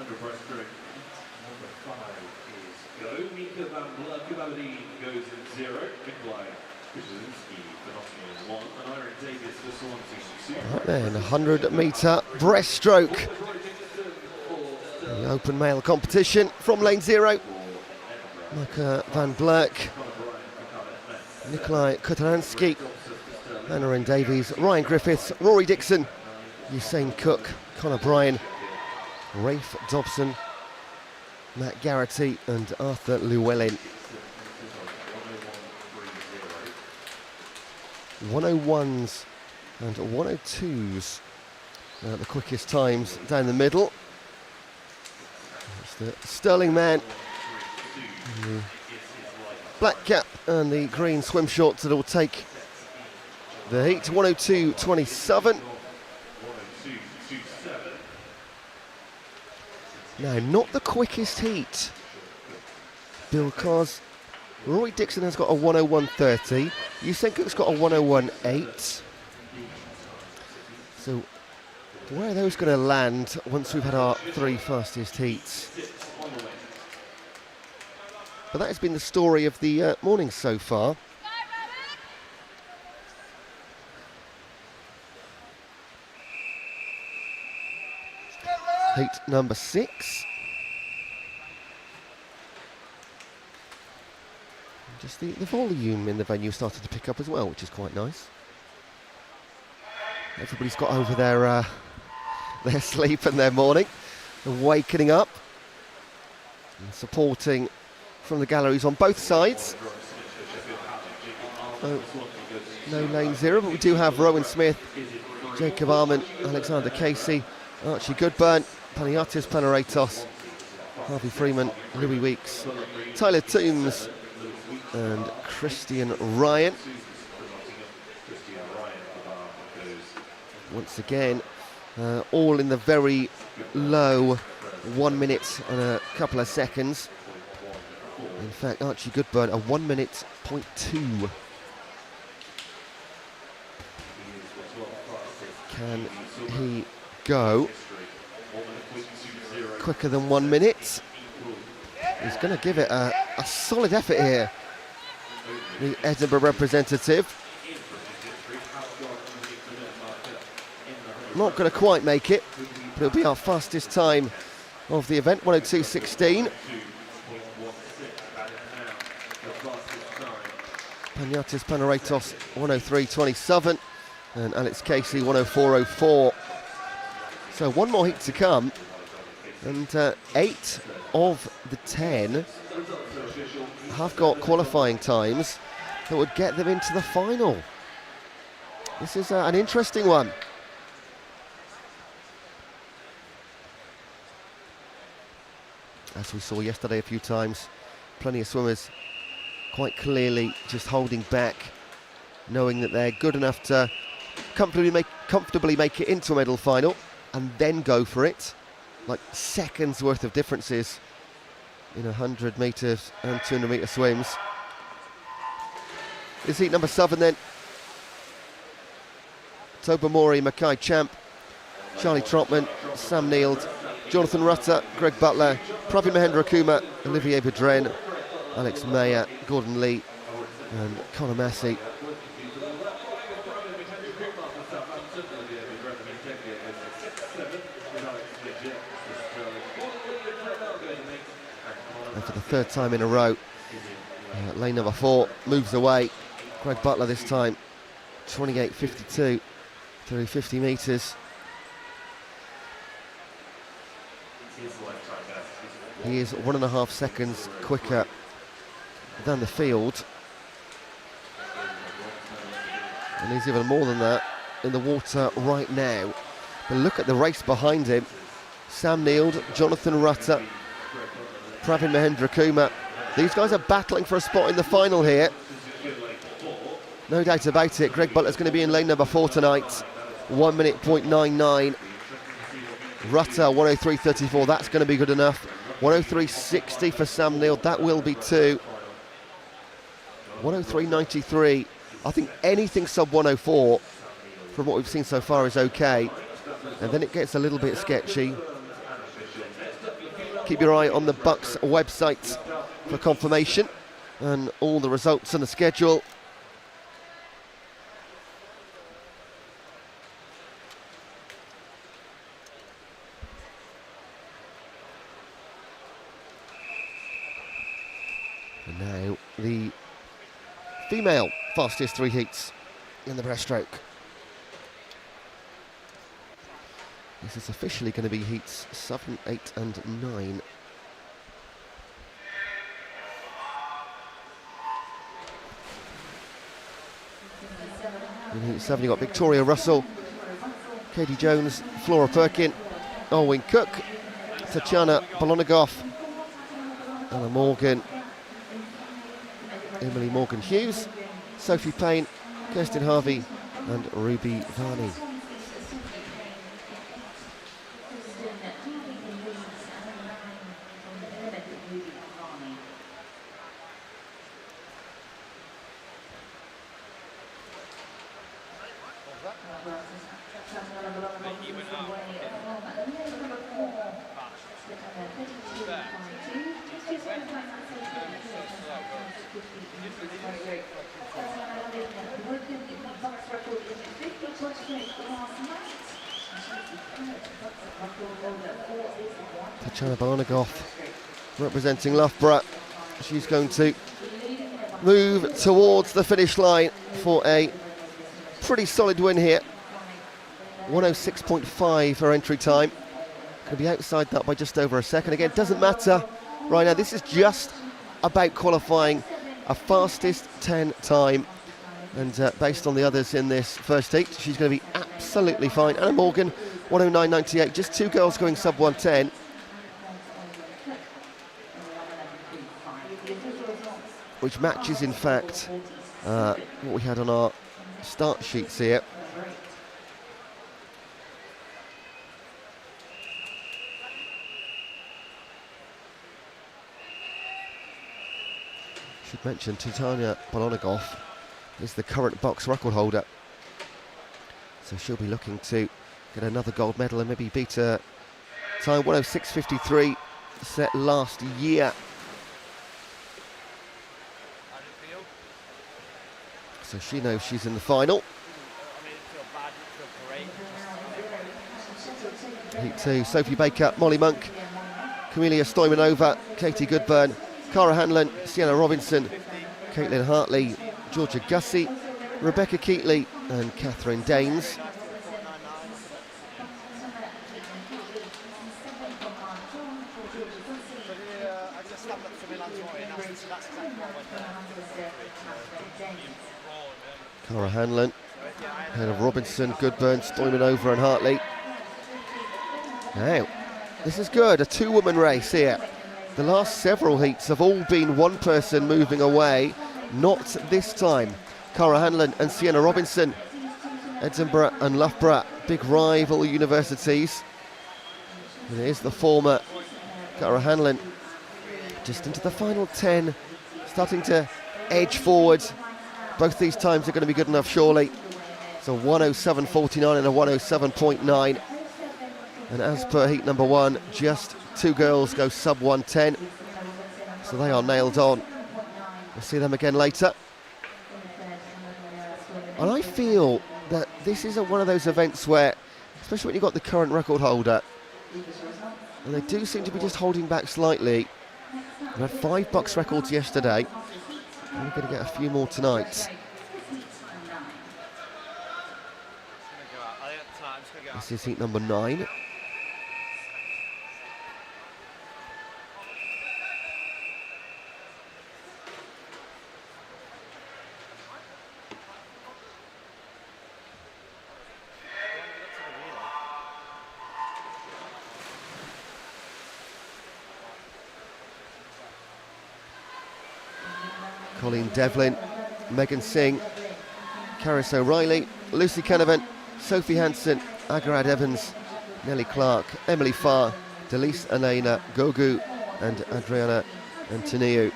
Breaststroke number 5 is go. Mika van Aberdeen goes in 0. Nikolai Krzyzinski for Nottingham 1. And Ira Davis for Swansea 2. Right then, 100 metre breaststroke. The open male competition from lane 0. Mika van Vleck, Nikolai Kutansky, Aaron Davies, Ryan Griffiths, Rory Dixon, Usain Cook, Conor Bryan, Rafe Dobson, Matt Garrity and Arthur Llewellyn. 101s and 102s, the quickest times down the middle. It's the Sterling man, the black cap and the green swim shorts that will take the heat. 102.27. Now, not the quickest heat, because Roy Dixon has got a 101.30, Usain Cook's got a 101.8. So, where are those going to land once we've had our 3 fastest heats? But that has been the story of the morning so far. Heat number 6. Just the volume in the venue started to pick up as well, which is quite nice. Everybody's got over their sleep and their morning, awakening up and supporting from the galleries on both sides. No lane 0, but we do have Rowan Smith, Jacob Armand, Alexander Casey, Archie Goodburn, Paniatis Panaratos, Harvey Freeman, Louis Weeks, Tyler Toombs and Christian Ryan. Once again, all in the very low 1 minute and a couple of seconds. In fact, Archie Goodburn, a 1 minute .2. Can he go quicker than 1 minute? He's going to give it a solid effort here, the Edinburgh representative. Not going to quite make it, but it'll be our fastest time of the event, 102.16. Panayotis Panaraitos 103.27 and Alex Casey 104.04. So one more heat to come, and 8 of the 10 have got qualifying times that would get them into the final. This is an interesting one. As we saw yesterday a few times, plenty of swimmers quite clearly just holding back, knowing that they're good enough to comfortably make it into a medal final and then go for it. Like seconds worth of differences in 100 metres and 200 metre swims. This heat number 7 then. Toba Mori, Mackay Champ, Charlie Trotman, Sam Neild, Jonathan Rutter, Greg Butler, Pravin Mahendra Kumar, Olivier Vedren, Alex Mayer, Gordon Lee and Conor Massey. And for the third time in a row, lane number 4 moves away. Greg Butler this time, 28.52 through 50 metres. He is 1.5 seconds quicker than the field. And he's even more than that in the water right now. But look at the race behind him. Sam Neild, Jonathan Rutter, Pravin Mahendra Kumar. These guys are battling for a spot in the final here. No doubt about it. Greg Butler's going to be in lane number 4 tonight. 1 minute .99. Rutter 103.34. That's going to be good enough. 103.60 for Sam Neild. That will be 2. 103.93. I think anything sub 104 from what we've seen so far is okay. And then it gets a little bit sketchy. Keep your eye on the BUCS website for confirmation and all the results and the schedule. And now the female fastest 3 heats in the breaststroke. This is officially going to be heats 7, 8 and 9. In heat 7 you've got Victoria Russell, Katie Jones, Flora Perkin, Owen Cook, Tatiana Bolonogov, Anna Morgan, Emily Morgan-Hughes, Sophie Payne, Kirsten Harvey and Ruby Varney. Tatiana Bolonogov representing Loughborough. She's going to move towards the finish line for a pretty solid win here. 106.5 her entry time. Going to be outside that by just over a second. Again, doesn't matter right now. This is just about qualifying a fastest 10 time. And based on the others in this first heat, she's going to be absolutely fine. Anna Morgan, 109.98. Just 2 girls going sub 110. Which matches, in fact, what we had on our start sheets here. Should mention Tatiana Bolonogov is the current BUCS record holder. So she'll be looking to get another gold medal and maybe beat her time 106.53 set last year. So she knows she's in the final. Heat 2, Sophie Baker, Molly Monk, Camelia Stoimanova, Katie Goodburn, Cara Hanlon, Sienna Robinson, Caitlin Hartley, Georgia Gussie, Rebecca Keatley and Catherine Daines. Cara Hanlon, ahead of Robinson, Goodburn, Stoimanova and Hartley. Now, this is good, a two-woman race here. The last several heats have all been one person moving away, not this time. Cara Hanlon and Sienna Robinson, Edinburgh and Loughborough, big rival universities. And it is the former Cara Hanlon, just into the final 10, starting to edge forward. Both these times are going to be good enough, surely. It's a 107.49 and a 107.9. And as per heat number 1, just 2 girls go sub 110. So they are nailed on. We'll see them again later. And I feel that this is one of those events where, especially when you've got the current record holder, and they do seem to be just holding back slightly. We had 5 BUCS records yesterday, and we're going to get a few more tonight. This is heat number 9. Colleen Devlin, Megan Singh, Caris O'Reilly, Lucy Canavan, Sophie Hansen, Agarad Evans, Nellie Clark, Emily Farr, Delise Elena, Gogu and Adriana Antoniou.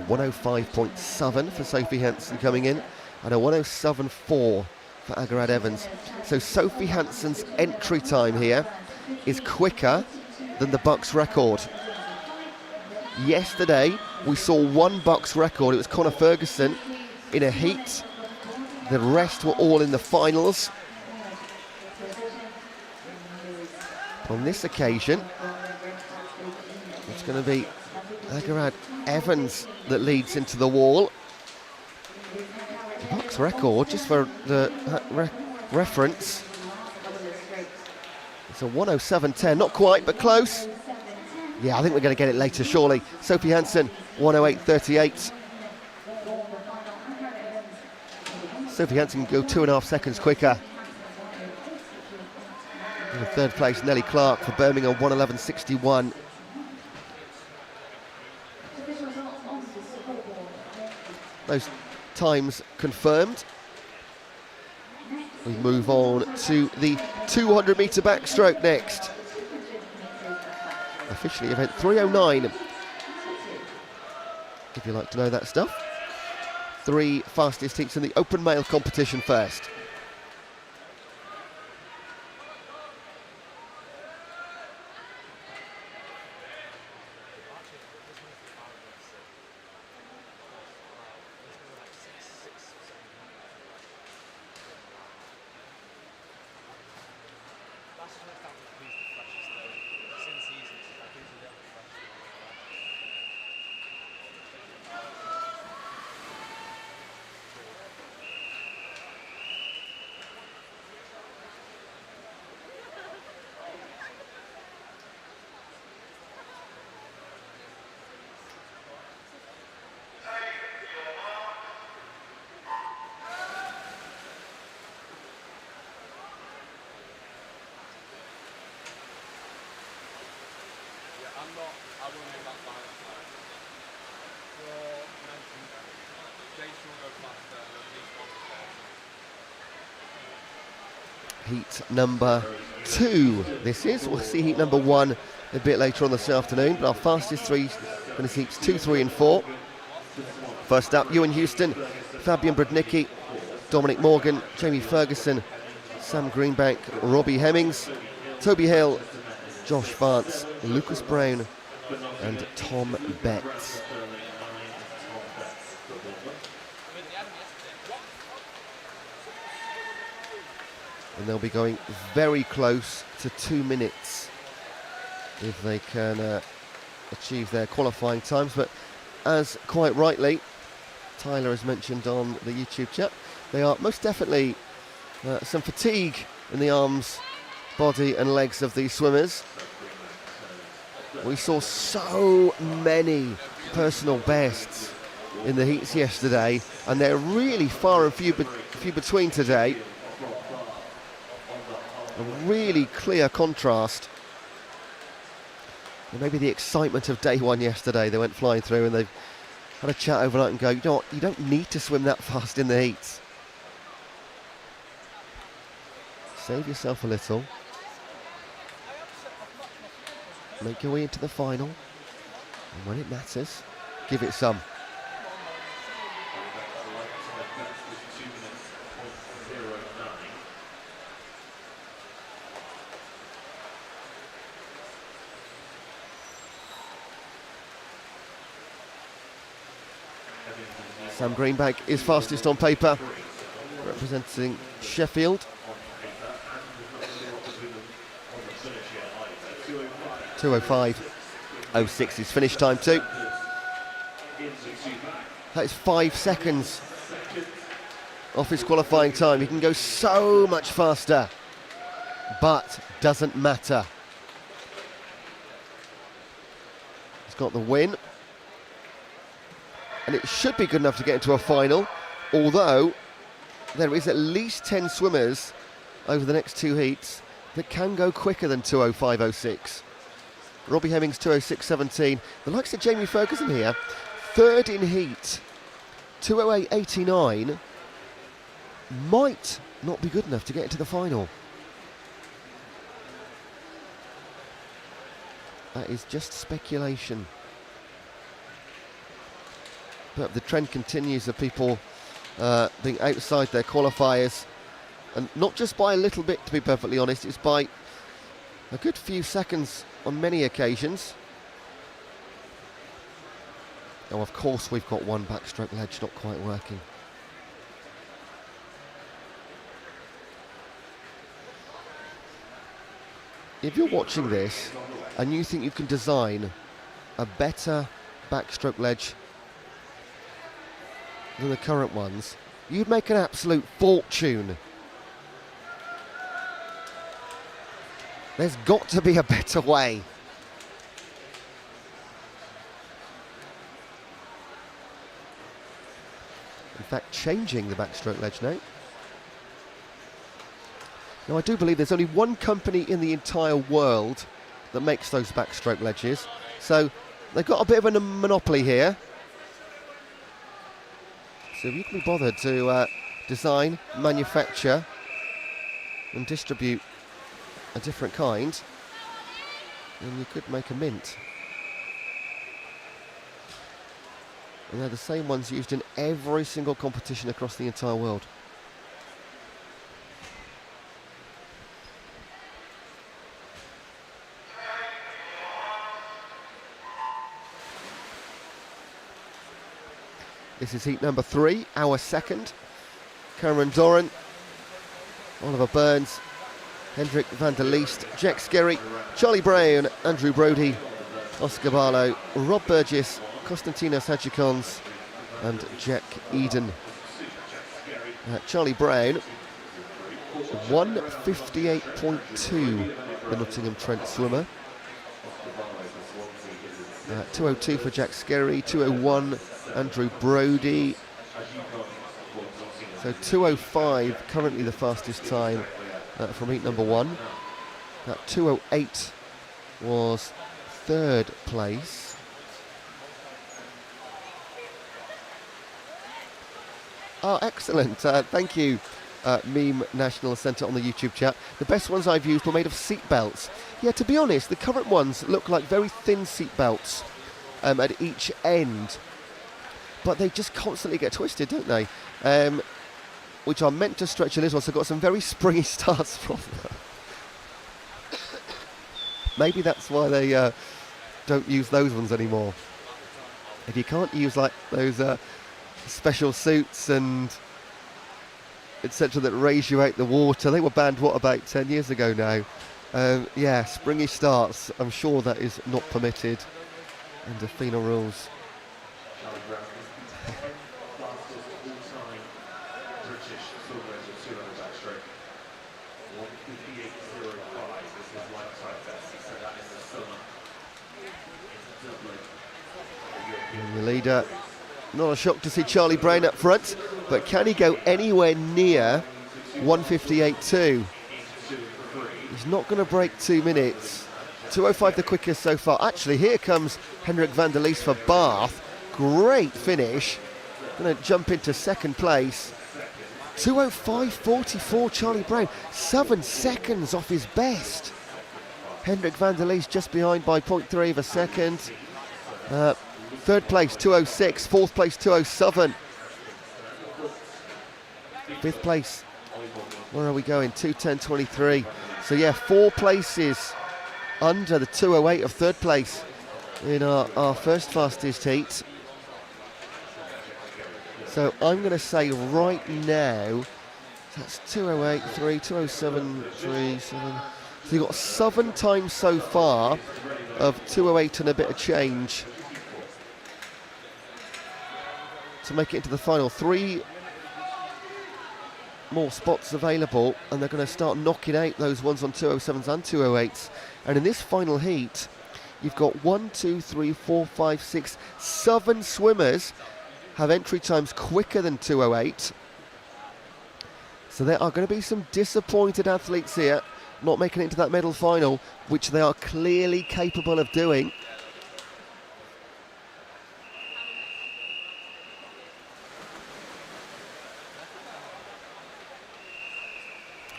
.105.7 for Sophie Hansen coming in, and a 107.4 for Agarad Evans. So Sophie Hansen's entry time here is quicker than the BUCS record. Yesterday we saw one BUCS record, it was Conor Ferguson in a heat. The rest were all in the finals. On this occasion, it's going to be Agarad Evans that leads into the wall. The BUCS record, just for the reference, it's a 107.10, not quite, but close. Yeah, I think we're going to get it later, surely. Sophie Hansen, 108.38. Sophie Hansen can go 2.5 seconds quicker. In the third place, Nellie Clark for Birmingham, 111.61. Those times confirmed. We move on to the 200 metre backstroke next. Officially event 309. If you like to know that stuff. 3 fastest heats in the open male competition first. Heat number 2. This is, we'll see heat number 1 a bit later on this afternoon, but our fastest 3 in heats 2, 3 and 4. First up, Ewan Houston, Fabian Brudnicki, Dominic Morgan, Jamie Ferguson, Sam Greenbank, Robbie Hemmings, Toby Hill, Josh Vance, Lucas Brown and Tom Betts. and they'll be going very close to 2 minutes if they can achieve their qualifying times. But as quite rightly Tyler has mentioned on the YouTube chat, they are most definitely some fatigue in the arms, body and legs of these swimmers. We saw so many personal bests in the heats yesterday, and they're really far and few between today. A really clear contrast. And maybe the excitement of day one yesterday, they went flying through and they've had a chat overnight and go, you know what, you don't need to swim that fast in the heats. Save yourself a little. Make your way into the final. And when it matters, give it some. Sam Greenback is fastest on paper, representing Sheffield. 2:05.06 his finish time too. That is 5 seconds off his qualifying time. He can go so much faster, but doesn't matter. He's got the win. And it should be good enough to get into a final, although there is at least 10 swimmers over the next 2 heats that can go quicker than 2:05.06. Robbie Hemmings 2:06.17. The likes of Jamie Ferguson here, third in heat, 2:08.89, might not be good enough to get into the final. That is just speculation. But the trend continues of people being outside their qualifiers, and not just by a little bit, to be perfectly honest, it's by a good few seconds on many occasions. Now, of course, we've got one backstroke ledge not quite working. If you're watching this and you think you can design a better backstroke ledge than the current ones, you'd make an absolute fortune. There's got to be a better way. In fact, changing the backstroke ledge now. Now, I do believe there's only one company in the entire world that makes those backstroke ledges, so they've got a bit of a monopoly here. So if you can be bothered to design, manufacture and distribute a different kind, then you could make a mint. And they're the same ones used in every single competition across the entire world. This is heat number 3, our second. Cameron Doran, Oliver Burns, Hendrik van der Leest, Jack Skerry, Charlie Brown, Andrew Brody, Oscar Barlow, Rob Burgess, Konstantinos Hadjikons and Jack Eden. Charlie Brown, 1:58.2, the Nottingham Trent swimmer. 2:02 for Jack Skerry, 2:01 Andrew Brody. So 2:05 currently the fastest time from heat number 1. That 2:08 was third place. Oh, excellent. Thank you, Meme National Centre on the YouTube chat. The best ones I've used were made of seat belts. Yeah, to be honest, the current ones look like very thin seat belts at each end. But they just constantly get twisted, don't they? Which are meant to stretch a little, so got some very springy starts from them. Maybe that's why they don't use those ones anymore. If you can't use like those special suits and etc., that raise you out the water. They were banned, what, about 10 years ago now? Yeah, springy starts. I'm sure that is not permitted under FINA rules. Charlie Brown is the 10th fastest all-time British silver-medal 200 backstroke. 1:58.05 is his lifetime best. He set that in the summer. It's Dublin. And the leader, not a shock to see Charlie Brown up front, but can he go anywhere near 1:58.2? He's not going to break 2 minutes. 2:05 the quickest so far. Actually, here comes Henrik van der Leest for Bath. Great finish. Going to jump into second place. 2:05.44 Charlie Brown. 7 seconds off his best. Henrik van der Leest just behind by 0.3 of a second. Third place 2:06. Fourth place 2:07. Fifth place, where are we going? 2:10.23. So yeah, 4 places under the 2:08 of third place in our first fastest heat. So I'm going to say right now, that's 2:08.3, 2:07.3, 7. So you've got 7 times so far of 2:08 and a bit of change to make it into the final. 3 more spots available, and they're going to start knocking out those ones on 2:07s and 2:08s. And in this final heat, you've got 1, 2, 3, 4, 5, 6, 7 swimmers have entry times quicker than 2:08. So there are going to be some disappointed athletes here, not making it into that medal final, which they are clearly capable of doing.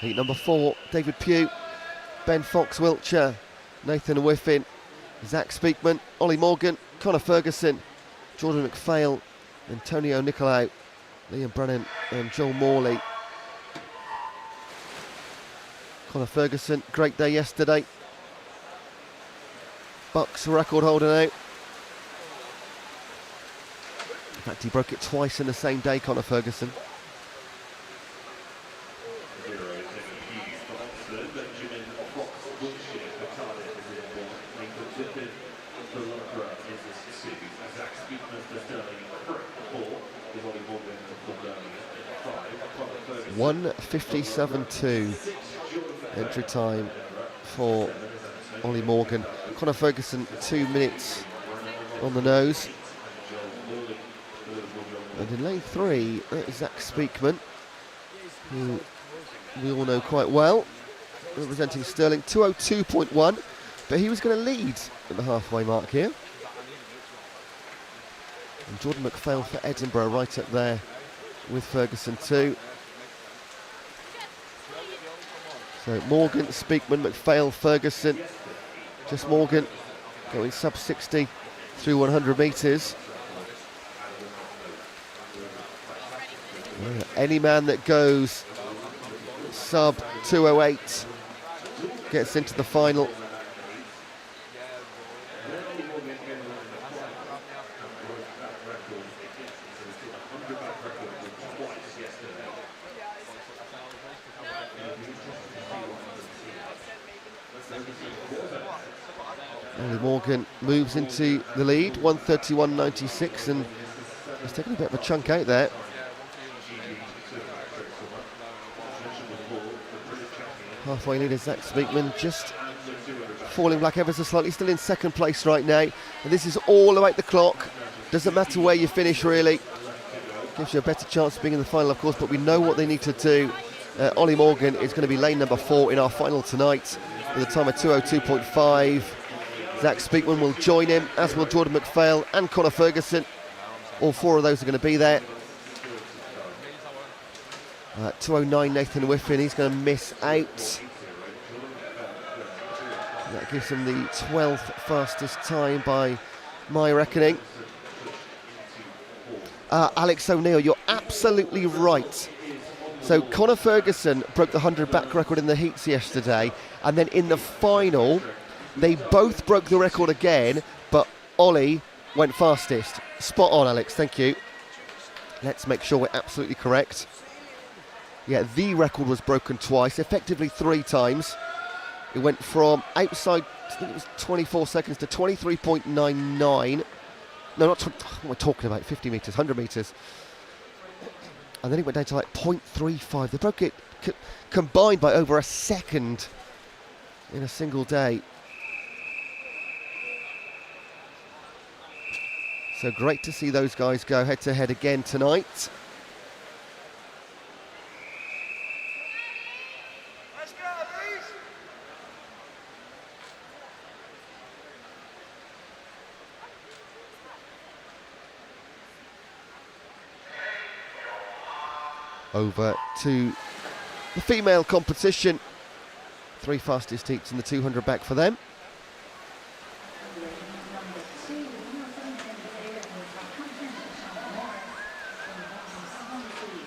Heat number 4, David Pugh, Ben Fox, Wiltshire, Nathan Whiffin, Zach Speakman, Ollie Morgan, Conor Ferguson, Jordan McPhail, Antonio Nicolau, Liam Brennan and Joel Morley. Conor Ferguson, great day yesterday. BUCS record holder now. In fact, he broke it twice in the same day, Conor Ferguson. $1:57.2 entry time for Ollie Morgan. Conor Ferguson 2 minutes on the nose. And in lane 3, that is Zach Speakman, who we all know quite well, representing Stirling. 2:02.1, but he was going to lead at the halfway mark here. And Jordan McPhail for Edinburgh right up there with Ferguson too. So Morgan, Speakman, McPhail, Ferguson. Just Morgan going sub 60 through 100 metres. Any man that goes sub 2:08 gets into the final. Ollie Morgan moves into the lead, 1:31.96, and he's taking a bit of a chunk out there. Halfway leader Zach Speakman just falling back ever so slightly, still in second place right now. And this is all about the clock. Doesn't matter where you finish really. Gives you a better chance of being in the final, of course, but we know what they need to do. Ollie Morgan is going to be lane number 4 in our final tonight with a time of 2:02.5. Zach Speakman will join him, as will Jordan McPhail and Conor Ferguson. All 4 of those are going to be there. 2:09 Nathan Whiffin, he's going to miss out. That gives him the 12th fastest time by my reckoning. Alex O'Neill, you're absolutely right. So Conor Ferguson broke the 100 back record in the heats yesterday, and then in the final they both broke the record again, but Ollie went fastest. Spot on, Alex, thank you. Let's make sure we're absolutely correct. Yeah, the record was broken twice, effectively 3 times. It went from outside, I think it was 24 seconds to 23.99. No, not 20, what am I talking about? 50 metres, 100 metres. And then it went down to like 0.35. They broke it combined by over a second in a single day. So great to see those guys go head to head again tonight. Over to the female competition. 3 fastest heats in the 200 back for them.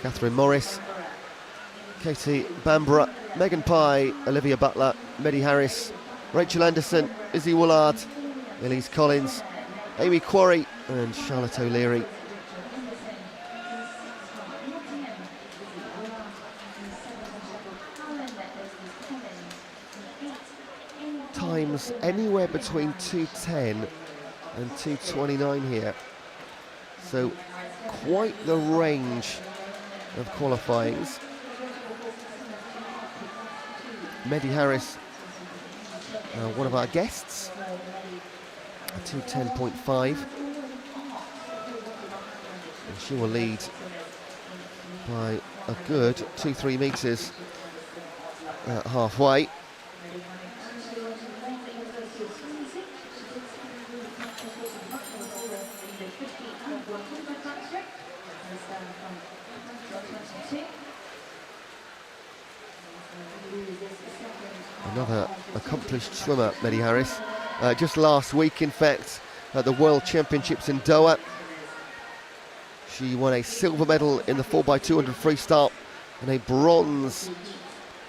Catherine Morris, Katie Bamborough, Megan Pye, Olivia Butler, Maddie Harris, Rachel Anderson, Izzy Woolard, Elise Collins, Amy Quarry and Charlotte O'Leary. Times anywhere between 2:10 and 2:29 here. So quite the range of qualifyings. Maddie Harris, one of our guests, 2:10.5, and she will lead by a good 2-3 metres halfway. Another accomplished swimmer, Maddie Harris. Just last week, in fact, at the World Championships in Doha, she won a silver medal in the 4x200 freestyle and a bronze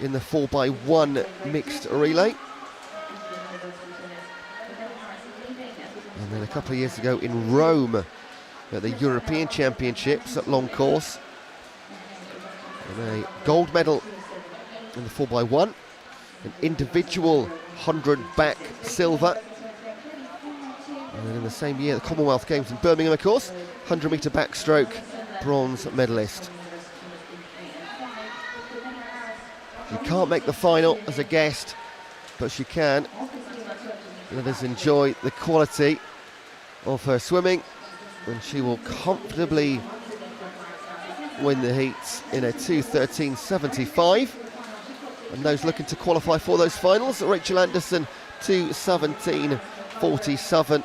in the 4x1 mixed relay. And then a couple of years ago in Rome at the European Championships at long course, and a gold medal in the 4x1, an individual 100 back silver, and then in the same year the Commonwealth Games in Birmingham, of course, 100 metre backstroke bronze medalist. She can't make the final as a guest, but she can let us enjoy the quality of her swimming, and she will comfortably win the heats in a 2:13.75. And those looking to qualify for those finals, Rachel Anderson 2:17.47,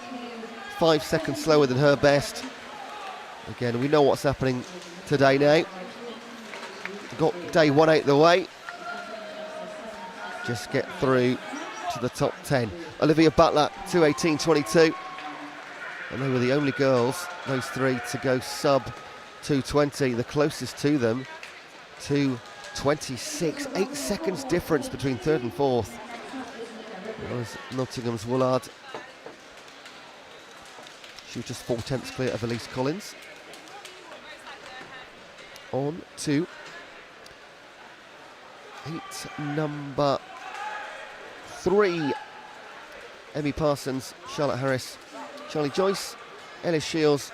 5 seconds slower than her best. Again, we know what's happening today now. Got day 1 out the way. Just get through to the top 10. Olivia Butler 2:18.22, and they were the only girls, those 3, to go sub 2:20. The closest to them, 2:26, 8 seconds difference between 3rd and 4th. That was Nottingham's Woolard. She was just 4/10 clear of Elise Collins. On to heat number 3. Emmy Parsons, Charlotte Harris, Charlie Joyce, Ellis Shields,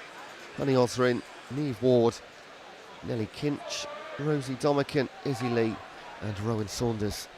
Honey Osrin, Neve Ward, Nellie Kinch, Rosie Domican, Izzy Lee and Rowan Saunders.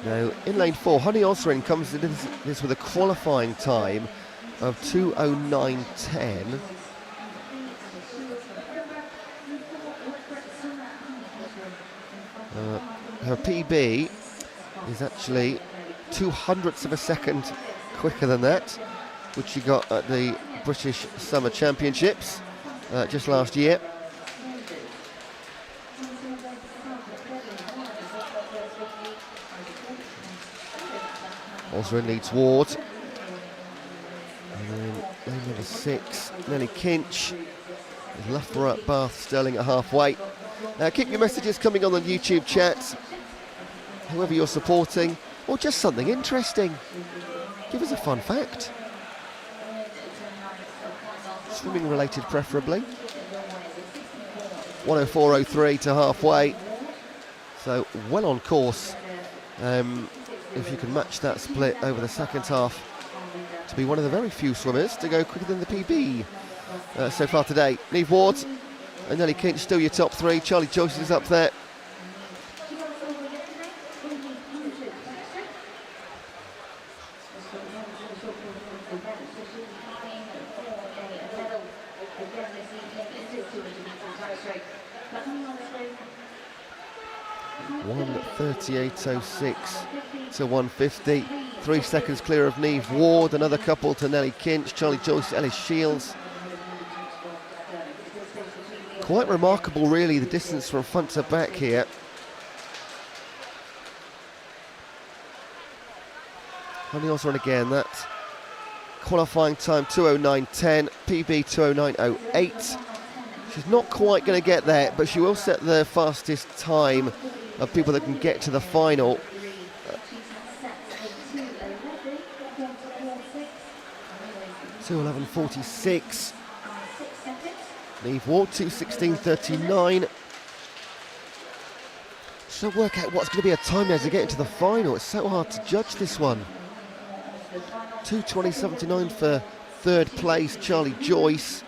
Now, in lane 4, Honey Osrin comes into this with a qualifying time of 2:09.10. Her PB is actually 0.02 of a second quicker than that, which she got at the British Summer Championships just last year. Osrin leads Ward. And then lane number 6, Nelly Kinch. With Loughborough at Bath, Sterling at halfway. Keep your messages coming on the YouTube chat. Whoever you're supporting, or just something interesting. Give us a fun fact. Swimming related preferably. 104.03 to halfway. So well on course. If you can match that split over the second half to be one of the very few swimmers to go quicker than the PB so far today. Niamh Ward and Nelly Kinch still your top 3. Charlie Joyce is up there. .138.06 to 150. 3 seconds clear of Niamh Ward. Another couple to Nelly Kinch, Charlie Joyce, Ellis Shields. Quite remarkable, really, the distance from front to back here. Honey Osborne again, that qualifying time 2:09.10, PB 2:09.08. She's not quite going to get there, but she will set the fastest time of people that can get to the final. .2:11.46. Niamh Ward 2:16.39. Just to work out what's going to be a time as they get into the final. It's so hard to judge this one. 2:20.79 for third place, Charlie Joyce.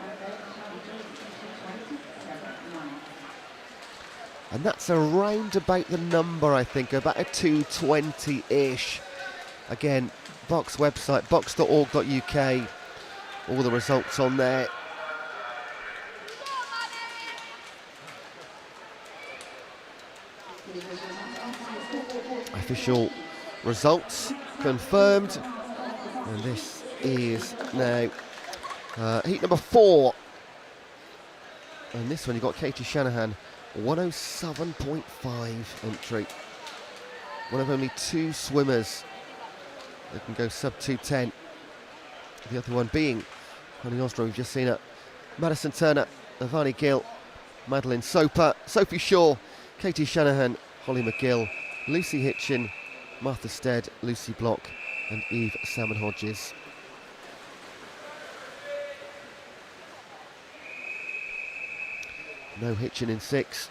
And that's around about the number, I think, about a 2:20-ish. Again, BUCS website, bucs.org.uk. All the results on there. Official results confirmed. And this is now heat number 4. And this one you've got Katie Shanahan, 107.5 entry. One of only 2 swimmers that can go sub 2:10. The other one being Honey Osborne, we've just seen it. Madison Turner, Ivani Gill, Madeline Soper, Sophie Shaw, Katie Shanahan, Holly McGill, Lucy Hitchin, Martha Stead, Lucy Block and Eve Salmon Hodges. No Hitchin in 6.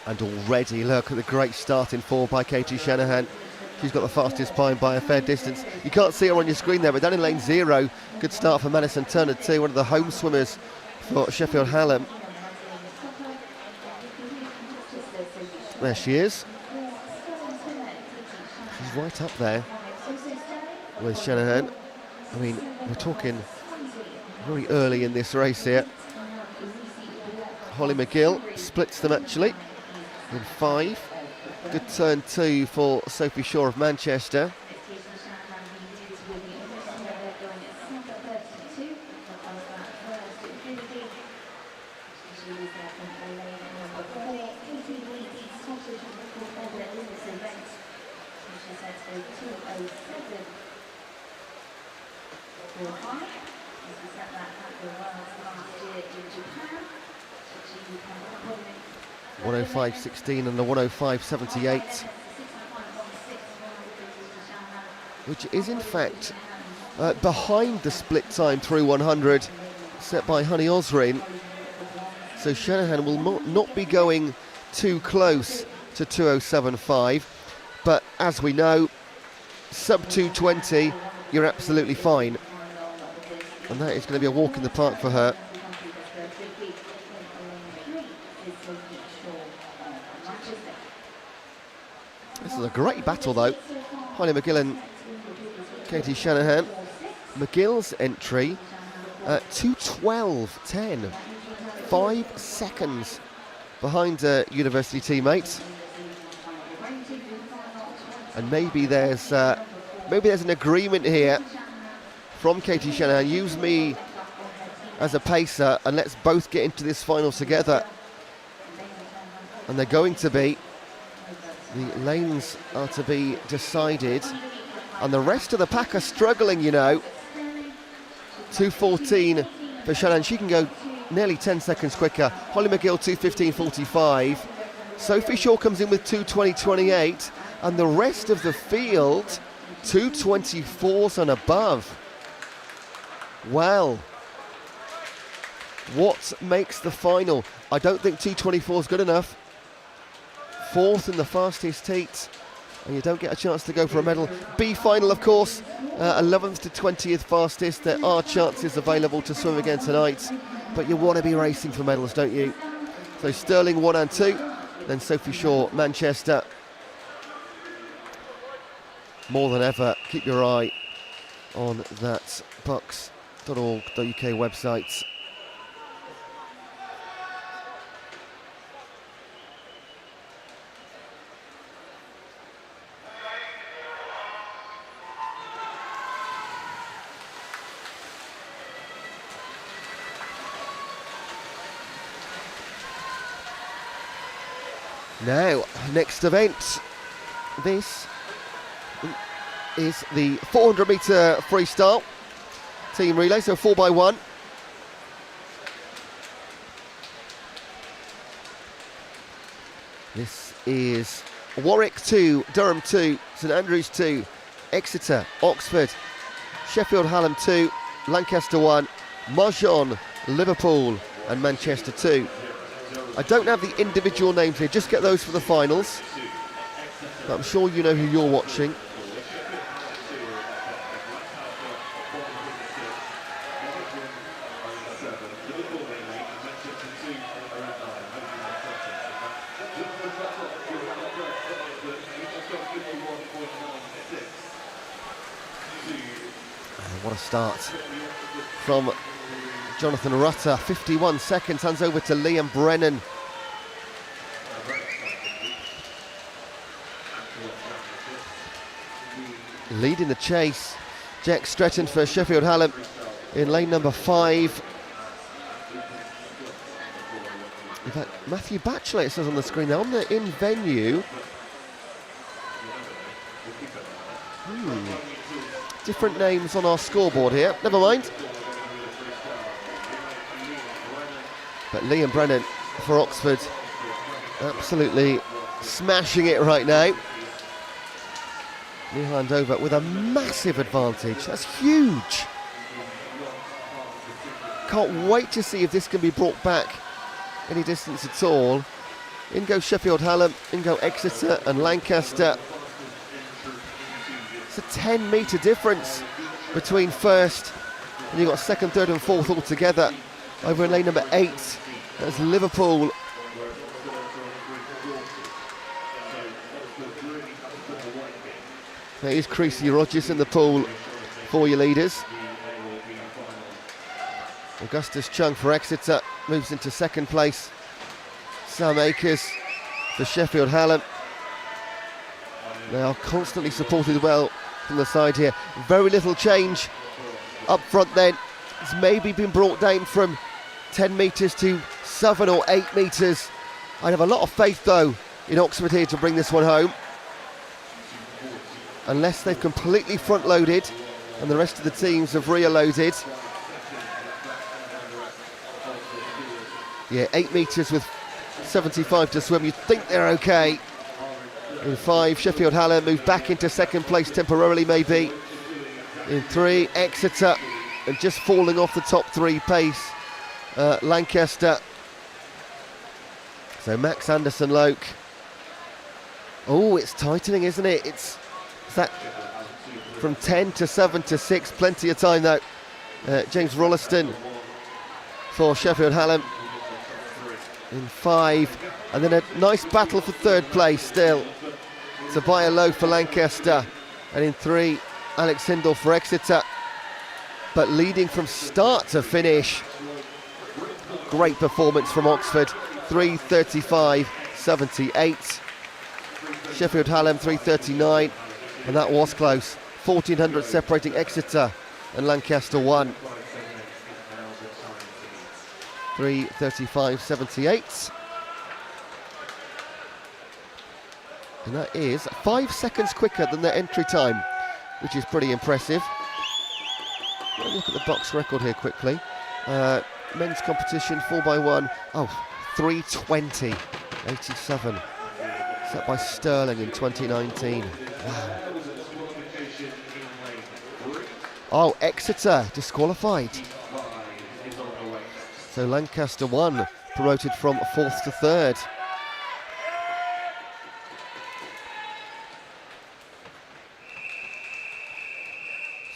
And already look at the great starting 4 by Katie Shanahan. She's got the fastest time by a fair distance. You can't see her on your screen there, but down in lane 0, good start for Madison Turner too, one of the home swimmers for Sheffield Hallam. There she is. She's right up there with Shanahan. I mean, we're talking very early in this race here. Holly McGill splits them actually in 5. Good turn 2 for Sophie Shaw of Manchester. .105.16 and the 105.78, which is in fact behind the split time through 100 set by Honey Osborne. So Shanahan will not be going too close to 2:07.5, but as we know, sub 2:20, you're absolutely fine, and that is going to be a walk in the park for her. This is a great battle though. Holly McGill and Katie Shanahan. McGill's entry at 2:12.10, 5 seconds behind a university teammate. And maybe there's an agreement here from Katie Shanahan. Use me as a pacer and let's both get into this final together. And they're going to be. The lanes are to be decided. And the rest of the pack are struggling, you know. 2:14 for Shanahan. She can go nearly 10 seconds quicker. Holly McGill 2:15.45. Sophie Shaw comes in with 2:20.28. And the rest of the field, 2:24s and above. Well, what makes the final? I don't think 2:24 is good enough. 4th in the fastest heat, and you don't get a chance to go for a medal. B final, of course, 11th to 20th fastest. There are chances available to swim again tonight, but you want to be racing for medals, don't you? So Stirling 1 and 2, then Sophie Shaw, Manchester. More than ever, keep your eye on that BUCS.org.uk website. Now, next event. This is the 400 metre freestyle team relay, so 4x1. This is Warwick 2, Durham 2, St Andrews 2, Exeter, Oxford, Sheffield Hallam 2, Lancaster 1, Marjon, Liverpool and Manchester 2. I don't have the individual names here, just get those for the finals. But I'm sure you know who you're watching. What a start from Jonathan Rutter. 51 seconds, hands over to Liam Brennan. Leading the chase, Jack Stretton for Sheffield Hallam in lane number 5. In fact, Matthew Batchelor, it says on the screen now, on the in-venue. Different names on our scoreboard here, never mind. But Liam Brennan for Oxford, absolutely smashing it right now. Neil Andover with a massive advantage, that's huge. Can't wait to see if this can be brought back any distance at all. In go Sheffield Hallam, in go Exeter and Lancaster. It's a 10 metre difference between first, and you've got second, third and fourth all together. Over in lane number 8, that's Liverpool. There is Creasy Rogers in the pool for your leaders. Augustus Chung for Exeter moves into second place. Sam Akers for Sheffield Hallam. They are constantly supported well from the side here. Very little change up front then. It's maybe been brought down from 10 metres to 7 or 8 metres. I'd have a lot of faith though in Oxford here to bring this one home. Unless they've completely front loaded and the rest of the teams have rear loaded. Yeah, 8 metres with 75 to swim. You'd think they're okay. In 5, Sheffield Hallam move back into second place temporarily maybe. In 3, Exeter, and just falling off the top 3 pace, Lancaster. So Max Anderson-Loke. Oh, it's tightening, isn't it? It's that from 10 to 7 to 6, plenty of time though. James Rolliston for Sheffield Hallam in 5, and then a nice battle for third place still. Tobiah Lowe for Lancaster, and in 3, Alex Hindle for Exeter. but leading from start to finish. Great performance from Oxford, 3:35.78. Sheffield Hallam 3:39, and that was close. 1400 separating Exeter and Lancaster 1. 3:35.78. And that is 5 seconds quicker than their entry time, which is pretty impressive. Let's look at the BUCS record here quickly. Men's competition 4x1, 3:20.87. Set by Sterling in 2019. Wow. Oh, Exeter disqualified. So Lancaster 1 promoted from 4th to 3rd.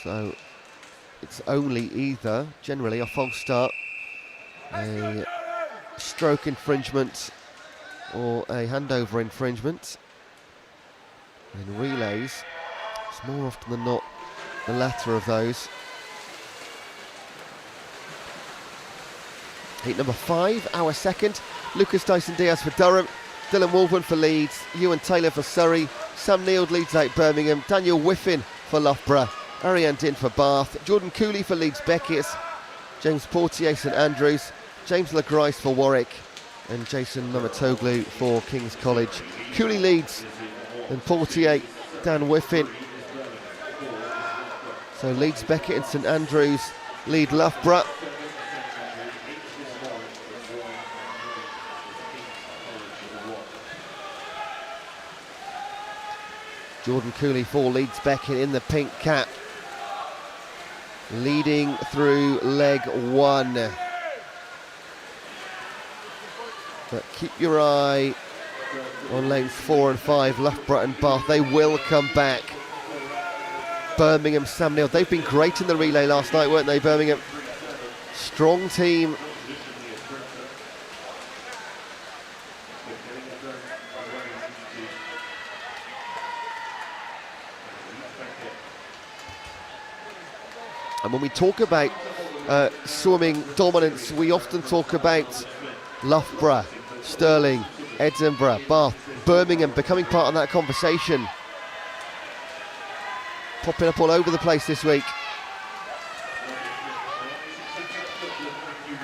So it's only either, generally, a false start, a stroke infringement, or a handover infringement. In relays, it's more often than not the latter of those. Heat number 5, our second. Lucas Dyson-Diaz for Durham, Dylan Wolven for Leeds, Ewan Taylor for Surrey, Sam Neild leads out Birmingham, Daniel Whiffin for Loughborough, Ariane Din for Bath, Jordan Cooley for Leeds Beckett, James Portier St Andrews, James LaGrice for Warwick, and Jason Mamatoglu for King's College. Cooley leads, and Portier, Dan Whiffin. So Leeds Beckett and St Andrews lead Loughborough. Jordan Cooley for Leeds Beckett in the pink cap, leading through leg 1. But keep your eye on lanes 4 and 5, Loughborough and Bath. They will come back. Birmingham, Sam Neild, they've been great in the relay last night, weren't they, Birmingham? Strong team. And when we talk about swimming dominance, we often talk about Loughborough, Stirling, Edinburgh, Bath, Birmingham becoming part of that conversation. Popping up all over the place this week.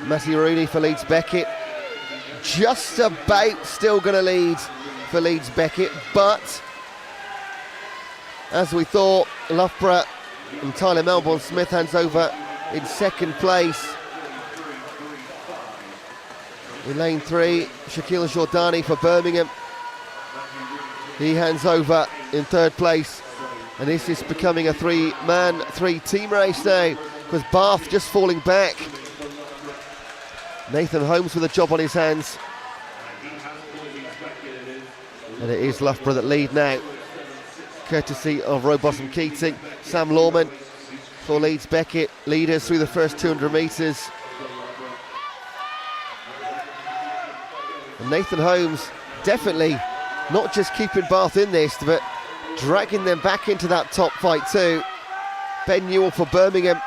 Matty Rooney for Leeds Beckett. Just about still going to lead for Leeds Beckett, but as we thought, Loughborough and Tyler Melbourne-Smith hands over in second place. In lane 3, Shaquille Jordani for Birmingham. He hands over in third place. And this is becoming a 3-man, 3-team race now, because Bath just falling back. Nathan Holmes with a job on his hands. And it is Loughborough that lead now, courtesy of Rowbottom Keating. Sam Lawman for Leeds Beckett, leaders through the first 200 metres. And Nathan Holmes definitely not just keeping Bath in this, but dragging them back into that top fight too. Ben Newell for Birmingham,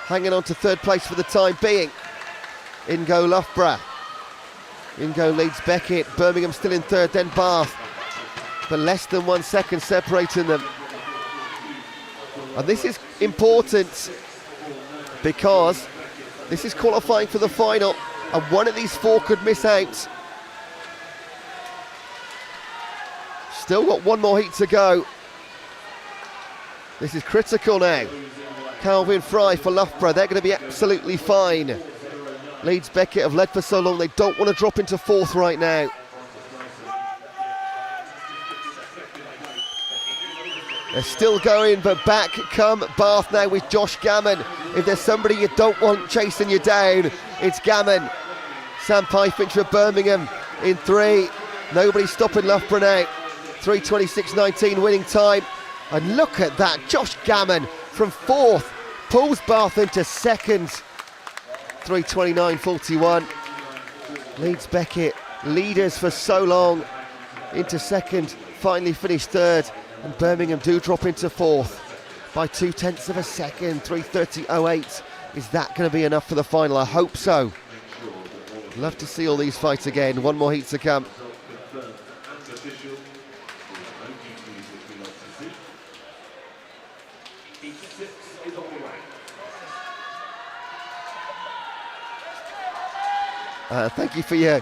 hanging on to third place for the time being. In go Loughborough. In go Leeds Beckett. Birmingham still in third, then Bath. But less than 1 second separating them. And this is important because this is qualifying for the final, and one of these 4 could miss out. Still got 1 more heat to go. This is critical now. Calvin Fry for Loughborough, they're going to be absolutely fine. Leeds Beckett have led for so long, they don't want to drop into 4th right now. They're still going, but back come Bath now with Josh Gammon. If there's somebody you don't want chasing you down, it's Gammon. Sam Pyfinch for Birmingham in 3. Nobody stopping Loughborough now. 3:26.19 winning time. And look at that, Josh Gammon from 4th pulls Bath into 2nd. 3:29.41. Leeds Beckett, leaders for so long, into 2nd, finally finished 3rd, and Birmingham do drop into 4th. by 0.2 of a second, 3:30.08. Is that going to be enough for the final? I hope so. Love to see all these fights again. One more heat to come. Thank you for your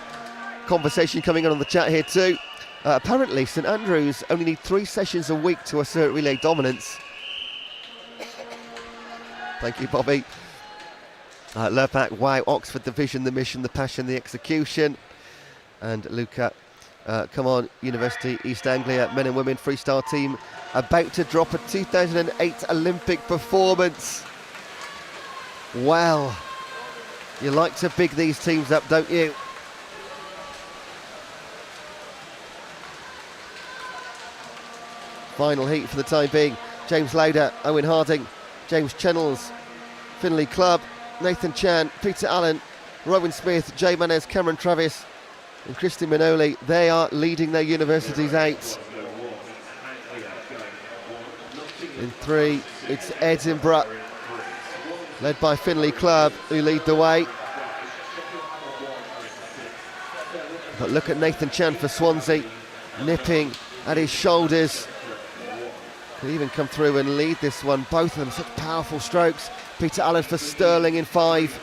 conversation coming on the chat here too. Apparently St Andrews only need 3 sessions a week to assert relay dominance. Thank you, Bobby. Lerpak, wow, Oxford, the vision, the mission, the passion, the execution. And Luca, come on, University East Anglia, men and women freestyle team about to drop a 2008 Olympic performance. Well, you like to big these teams up, don't you? Final heat for the time being. James Lauder, Owen Harding, James Chennels, Finley Clubb, Nathan Chan, Peter Allen, Rowan Smith, Jay Manez, Cameron Travis and Christy Manoli. They are leading their universities out. In 3, it's Edinburgh, led by Finley Clubb, who lead the way. But look at Nathan Chan for Swansea, nipping at his shoulders. Could even come through and lead this one. Both of them such powerful strokes. Peter Allen for Stirling in 5.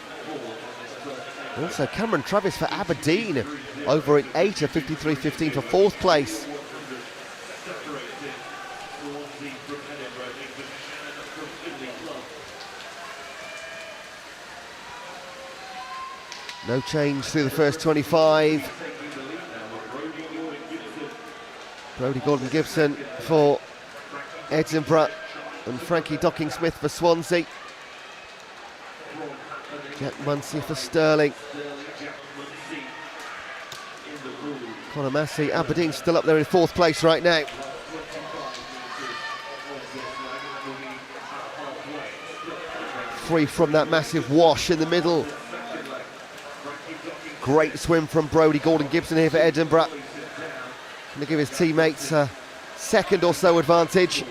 Also Cameron Travis for Aberdeen over in 8 of 53.15 for 4th place. No change through the first 25. Brodie Gordon-Gibson for Edinburgh and Frankie Docking-Smith for Swansea. Jack Munsey for Stirling. Conor Massey, Aberdeen still up there in 4th place right now. Free from that massive wash in the middle. Great swim from Brodie Gordon-Gibson here for Edinburgh. Going to give his teammates a second or so advantage.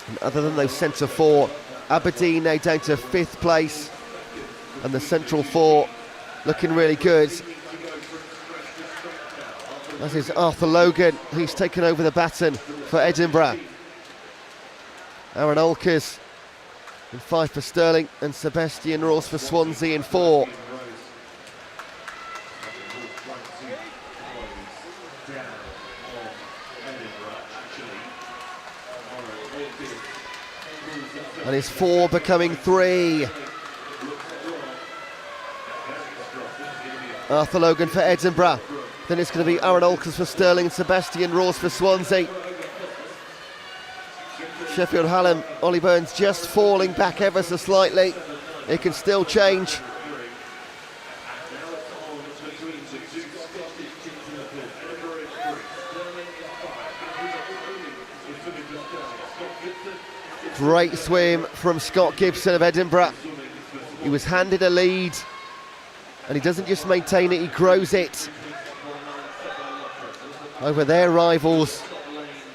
And other than those centre 4, Aberdeen now down to 5th place, and the central 4 looking really good. As is Arthur Logan, he's taken over the baton for Edinburgh. Aaron Olkers in 5 for Stirling, and Sebastian Ross for Swansea in 4. And is 4 becoming 3. Arthur Logan for Edinburgh. Then it's going to be Aaron Olkers for Stirling and Sebastian Ross for Swansea. Sheffield Hallam, Ollie Burns just falling back ever so slightly. It can still change. Great swim from Scott Gibson of Edinburgh. He was handed a lead, and he doesn't just maintain it, he grows it over their rivals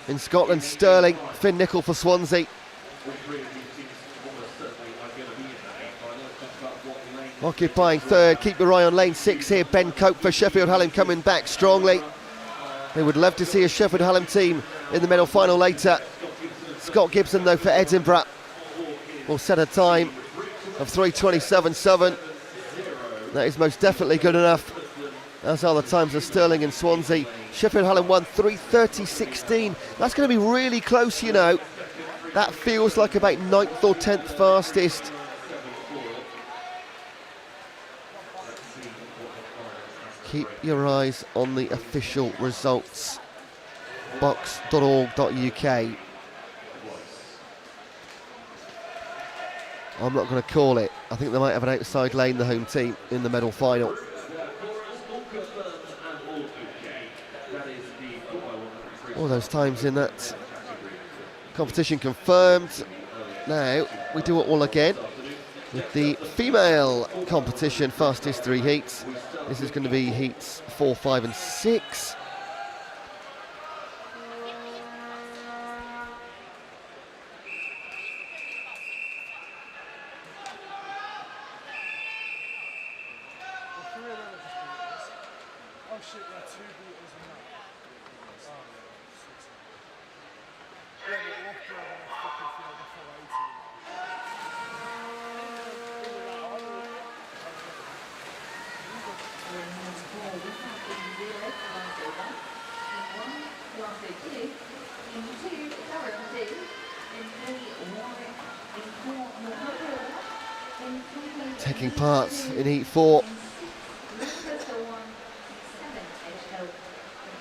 in Scotland. Stirling, Finn Nicol for Swansea. Occupying 3rd, keep your eye on lane 6 here. Ben Cope for Sheffield Hallam coming back strongly. They would love to see a Sheffield Hallam team in the medal final later. Scott Gibson though for Edinburgh will set a time of 3:27.7. That is most definitely good enough, as are the times of Stirling and Swansea. Sheffield Hallam won 3:30.16. That's going to be really close, you know. That feels like about 9th or 10th fastest. Keep your eyes on the official results. BUCS.org.uk. I'm not going to call it. I think they might have an outside lane, the home team, in the medal final. All those times in that competition confirmed. Now we do it all again. with the female competition fastest 3 heats. This is going to be heats 4, 5 and 6. Taking part in heat 4.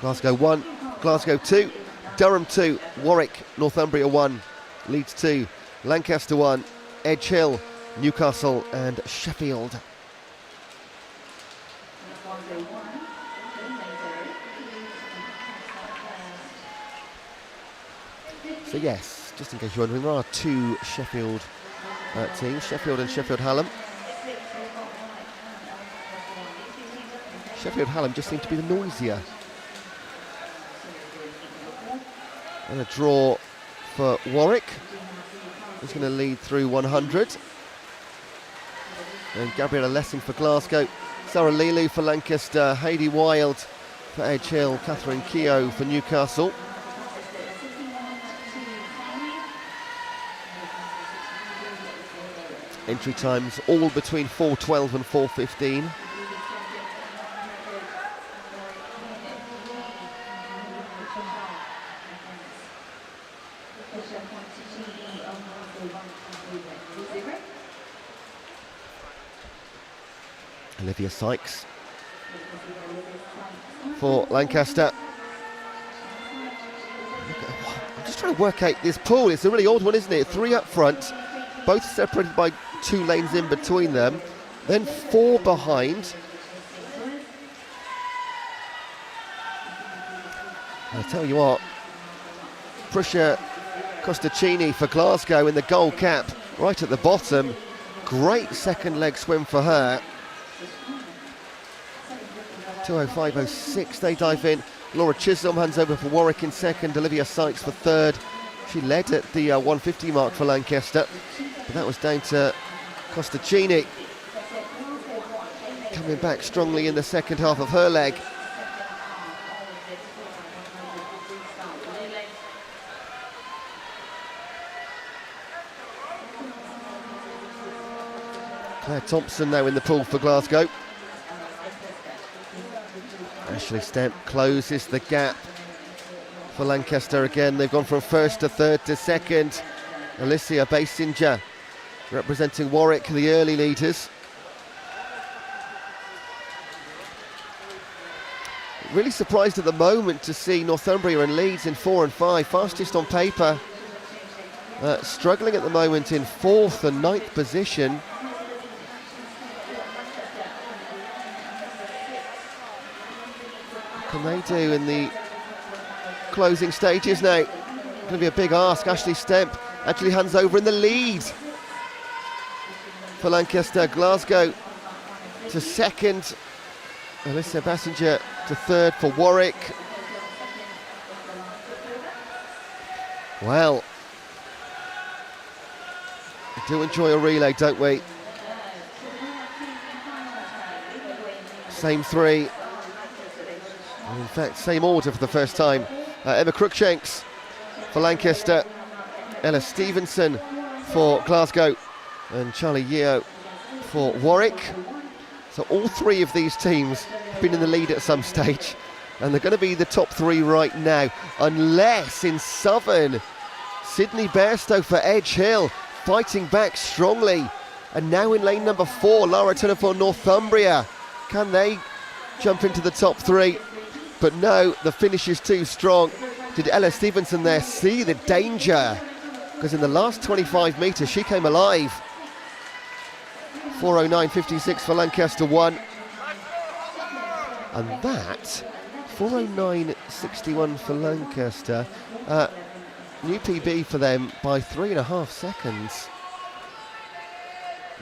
Glasgow 1, Glasgow 2, Durham 2, Warwick, Northumbria 1, Leeds 2, Lancaster 1, Edge Hill, Newcastle and Sheffield. So yes, just in case you're wondering, there are 2 Sheffield teams, Sheffield and Sheffield Hallam. Sheffield Hallam just seem to be the noisier. And a draw for Warwick. He's going to lead through 100. And Gabriella Lessing for Glasgow. Sarah Lelu for Lancaster. Heidi Wild for Edge Hill. Catherine Keogh for Newcastle. Entry times all between 4:12 and 4:15. Olivia Sykes for Lancaster. I'm just trying to work out this pool. It's a really odd one, isn't it? 3 up front, both separated by 2 lanes in between them, then 4 behind. I'll tell you what, Prussia Costacini for Glasgow in the gold cap, right at the bottom. Great second leg swim for her. 2:05.06 they dive in. Laura Chisholm hands over for Warwick in second, Olivia Sykes for third. She led at the 150 mark for Lancaster, but that was down to Costacini coming back strongly in the second half of her leg. Claire Thompson now in the pool for Glasgow. Ashley Stemp closes the gap for Lancaster again. They've gone from first to third to second. Alicia Basinger representing Warwick, the early leaders. Really surprised at the moment to see Northumbria and Leeds in 4 and 5, fastest on paper. Struggling at the moment in 4th and 9th position. What can they do in the closing stages now? Going to be a big ask. Ashley Stemp actually hands over in the lead for Lancaster. Glasgow to second. Alyssa Bassinger to third for Warwick. Well, we do enjoy a relay, don't we? Same 3. In fact, same order for the first time. Emma Cruikshanks for Lancaster, Ella Stevenson for Glasgow, and Charlie Yeo for Warwick. So all 3 of these teams have been in the lead at some stage, and they're going to be the top 3 right now, unless in Southern, Sydney Bairstow for Edge Hill, fighting back strongly. And now in lane number 4, Lara Turner for Northumbria. Can they jump into the top 3? But no, the finish is too strong. Did Ella Stevenson there see the danger? Because in the last 25 metres, she came alive. 4:09.56 for Lancaster 1. And that, 4:09.61 for Lancaster. New PB for them by 3.5 seconds.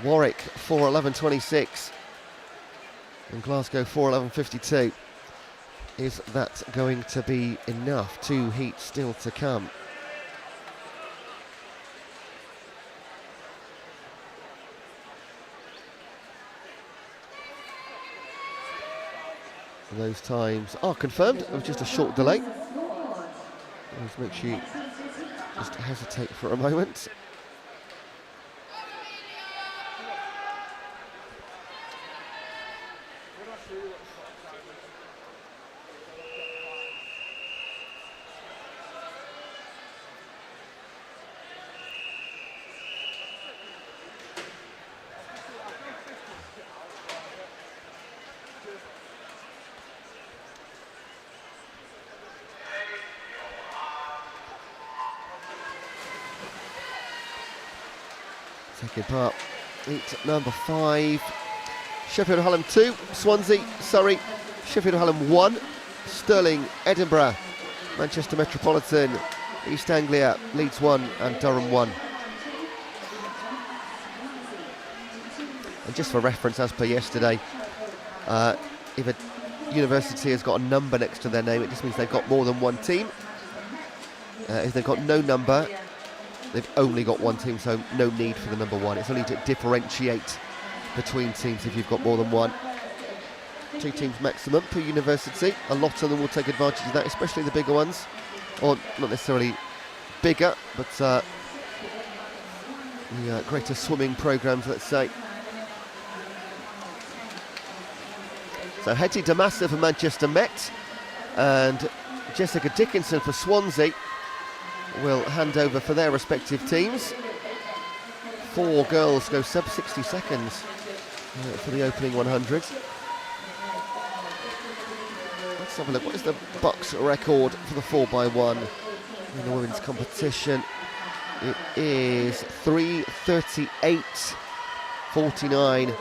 Warwick 4:11.26. And Glasgow 4:11.52. Is that going to be enough? 2 heats still to come. And those times are confirmed with just a short delay. Let's make sure you just hesitate for a moment. Taking part, heat number 5. Sheffield Hallam 2, Swansea, Surrey, Sheffield Hallam 1, Stirling, Edinburgh, Manchester Metropolitan, East Anglia, Leeds 1 and Durham 1. And just for reference, as per yesterday, if a university has got a number next to their name, it just means they've got more than one team. If they've got no number, they've only got one team, so no need for the number 1. It's only to differentiate between teams if you've got more than one. 2 teams maximum per university. A lot of them will take advantage of that, especially the bigger ones. Or not necessarily bigger, but the greater swimming programmes, let's say. So Hetty Damassa for Manchester Met and Jessica Dickinson for Swansea will hand over for their respective teams. 4 girls go sub 60 seconds for the opening 100. Let's have a look. What is the BUCS record for the 4x1 in the women's competition? It is 3:38.49,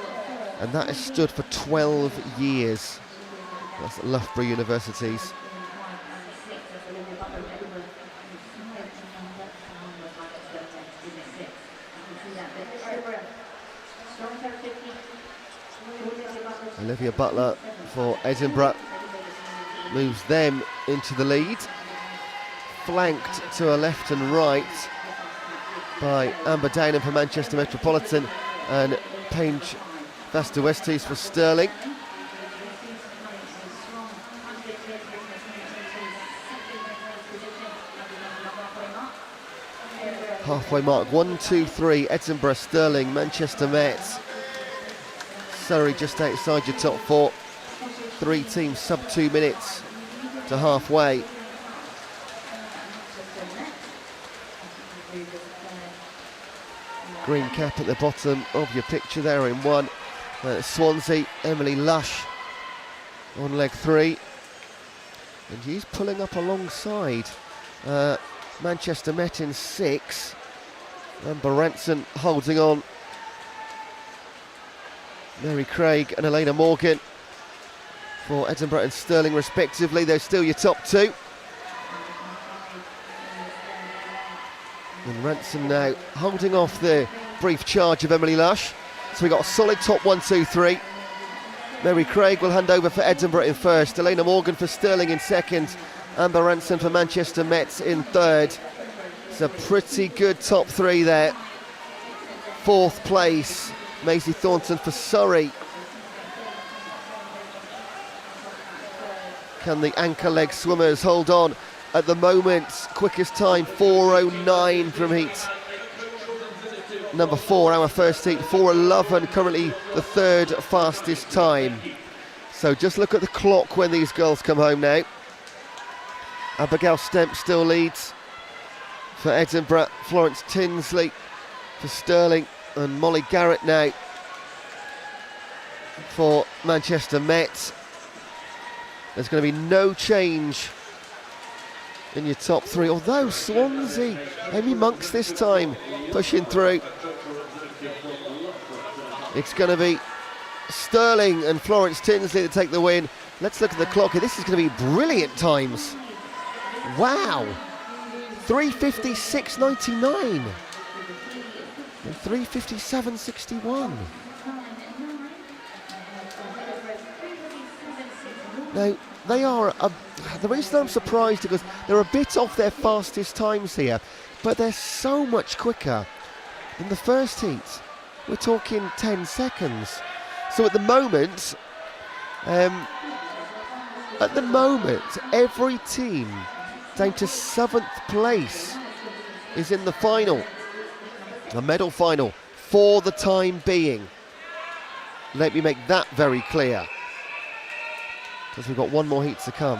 and that has stood for 12 years. That's at Loughborough Universities. Olivia Butler for Edinburgh moves them into the lead, flanked to her left and right by Amber Downham for Manchester Metropolitan and Paige Vastuestes for Stirling. Halfway mark, 1, 2, 3, Edinburgh, Stirling, Manchester Met. Surrey just outside your top 4. 3 teams sub 2 minutes to halfway. Green cap at the bottom of your picture there in 1. Swansea, Emily Lush on leg 3. And he's pulling up alongside Manchester Met in 6. Amber Ranson holding on. Mary Craig and Elena Morgan for Edinburgh and Stirling respectively. They're still your top 2. And Ranson now holding off the brief charge of Emily Lush. So we've got a solid top 1, 2, 3. Mary Craig will hand over for Edinburgh in 1st. Elena Morgan for Stirling in 2nd. Amber Ranson for Manchester Met in 3rd. It's a pretty good top 3 there. 4th place, Maisie Thornton for Surrey. Can the anchor leg swimmers hold on? At the moment, quickest time 4:09 from heat number 4, our first heat, 4:11, currently the 3rd fastest time. So just look at the clock when these girls come home now. Abigail Stemp still leads for Edinburgh, Florence Tinsley for Stirling, and Molly Garrett now for Manchester Met. There's going to be no change in your top 3, although Swansea, Amy Monks this time pushing through. It's going to be Stirling and Florence Tinsley to take the win. Let's look at the clock here. This is going to be brilliant times. Wow, 3:56.99. 3:57.61. Now, they are, the reason I'm surprised because they're a bit off their fastest times here, but they're so much quicker than the first heat. We're talking 10 seconds. So at the moment, every team down to 7th place is in the final, the medal final, for the time being. Let me make that very clear, because we've got one more heat to come.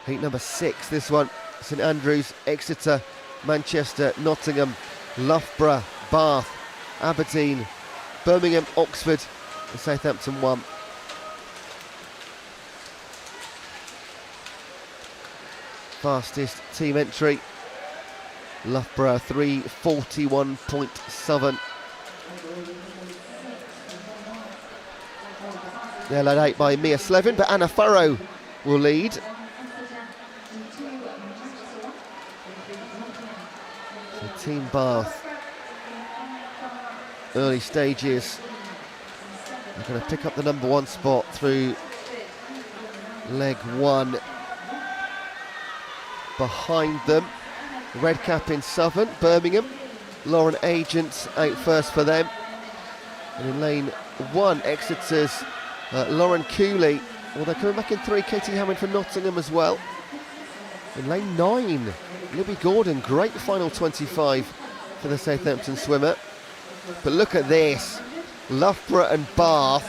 Heat number 6, this one, St Andrews, Exeter, Manchester, Nottingham, Loughborough, Bath, Aberdeen, Birmingham, Oxford, and Southampton 1. Fastest team entry, Loughborough 3:41.7. They're led out by Mia Slevin, but Anna Farrow will lead. So Team Bath, early stages, they're going to pick up the number 1 spot through leg 1. Behind them, red cap in Southern, Birmingham, Lauren Agent out first for them. And in lane 1, Exeter's Lauren Cooley. Well, they're coming back in 3, Katie Hammond for Nottingham as well. In lane 9, Libby Gordon, great final 25 for the Southampton swimmer. But look at this, Loughborough and Bath.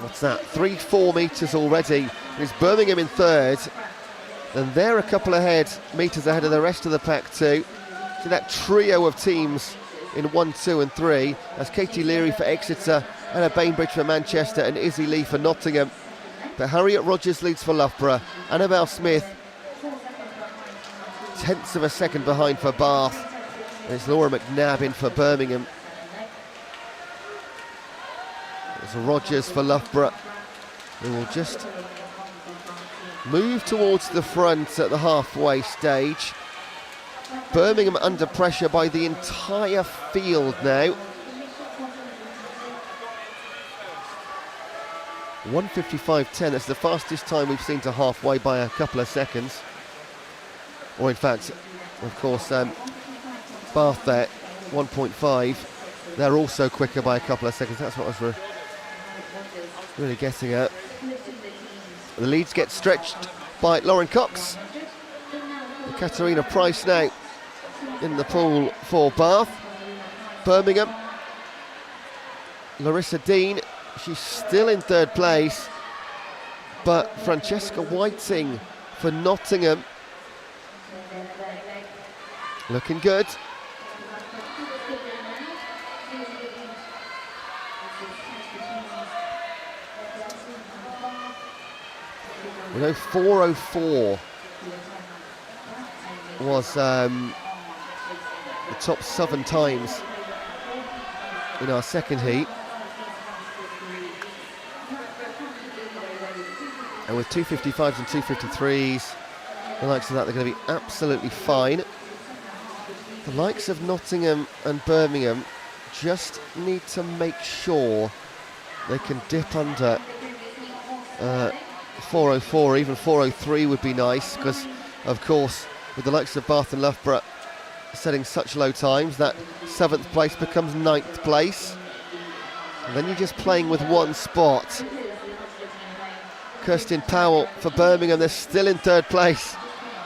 What's that? 3-4 metres already. It's Birmingham in 3rd, and they're a couple metres ahead of the rest of the pack too. So that trio of teams in 1, 2 and 3. That's Katie Leary for Exeter, Ella Bainbridge for Manchester, and Izzy Lee for Nottingham. But Harriet Rogers leads for Loughborough. Annabelle Smith, 1/10 of a second behind for Bath. And it's Laura McNabb in for Birmingham. There's Rogers for Loughborough, who will just move towards the front at the halfway stage. Birmingham under pressure by the entire field now. 1:55.10, that's the fastest time we've seen to halfway by a couple of seconds. Or in fact, of course, Bath there, 1.5. They're also quicker by a couple of seconds. That's what I was really getting at. The leads get stretched by Lauren Cox. And Katarina Price now in the pool for Bath. Birmingham, Larissa Dean, she's still in 3rd place, but Francesca Whiting for Nottingham, looking good. We know 4:04 was the top Southern times in our second heat. And with 2:55s and 2:53s, the likes of that, they're going to be absolutely fine. The likes of Nottingham and Birmingham just need to make sure they can dip under 4:04, even 4:03 would be nice, because of course with the likes of Bath and Loughborough setting such low times, that 7th place becomes 9th place, and then you're just playing with one spot. Kirsten Powell for Birmingham, they're still in 3rd place.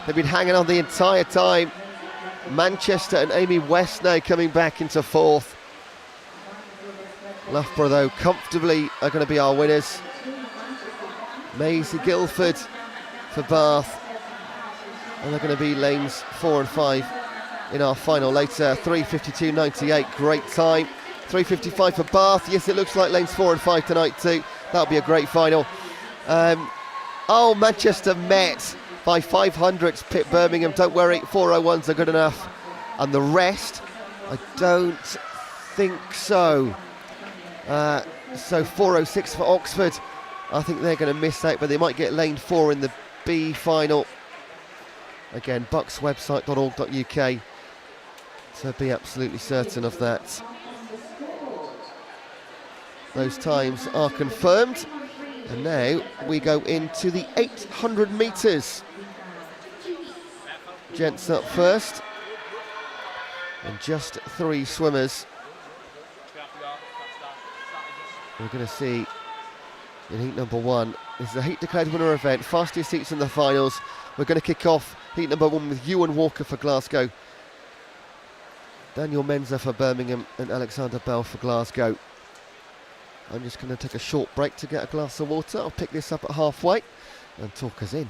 They've been hanging on the entire time. Manchester and Amy West now coming back into 4th. Loughborough though comfortably are going to be our winners. Maisie Guilford for Bath, and they're going to be lanes 4 and 5 in our final later. 3:52.98, great time. 3:55 for Bath. Yes, it looks like lanes 4 and 5 tonight too. That'll be a great final. Manchester met by 500s Pitt Birmingham. Don't worry, 4:01s are good enough, and the rest I don't think so. So 4:06 for Oxford. I think they're going to miss out, but they might get lane 4 in the B final. Again, bucswebsite.org.uk to be absolutely certain of that. Those times are confirmed, and now we go into the 800 metres. Gents up first, and just 3 swimmers. We're going to see in heat number 1. This is a heat declared winner event, fastest heats in the finals. We're going to kick off heat number 1 with Ewan Walker for Glasgow, Daniel Menzer for Birmingham, and Alexander Bell for Glasgow. I'm just going to take a short break to get a glass of water. I'll pick this up at halfway and talk us in.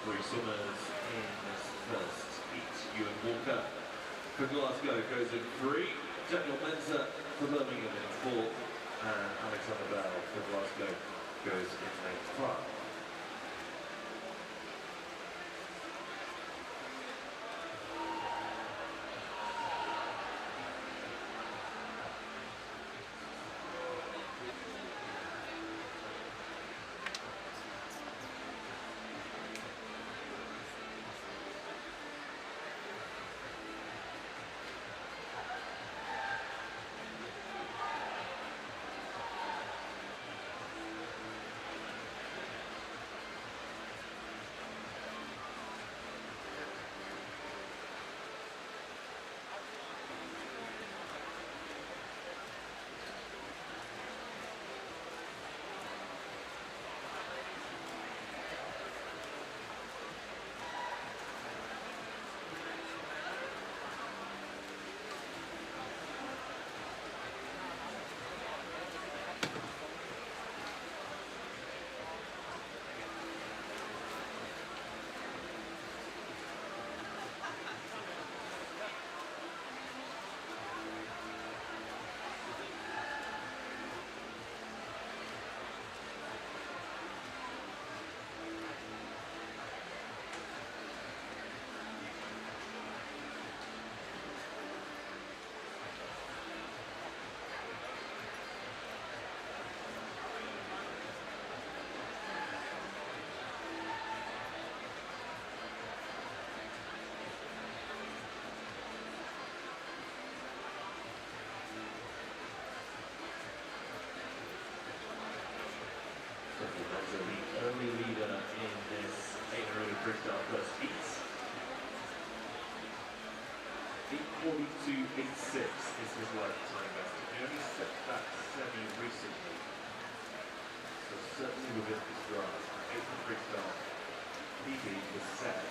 Three swimmers in this first heat. Ewan Walker for Glasgow goes in 3. Daniel Menzer for Birmingham in 4. And Alexander Bell for Glasgow goes in lane 5. 8:42.86 is his lifetime best. He only set that semi recently, so certainly within his grasp. 8th freestyle PB was set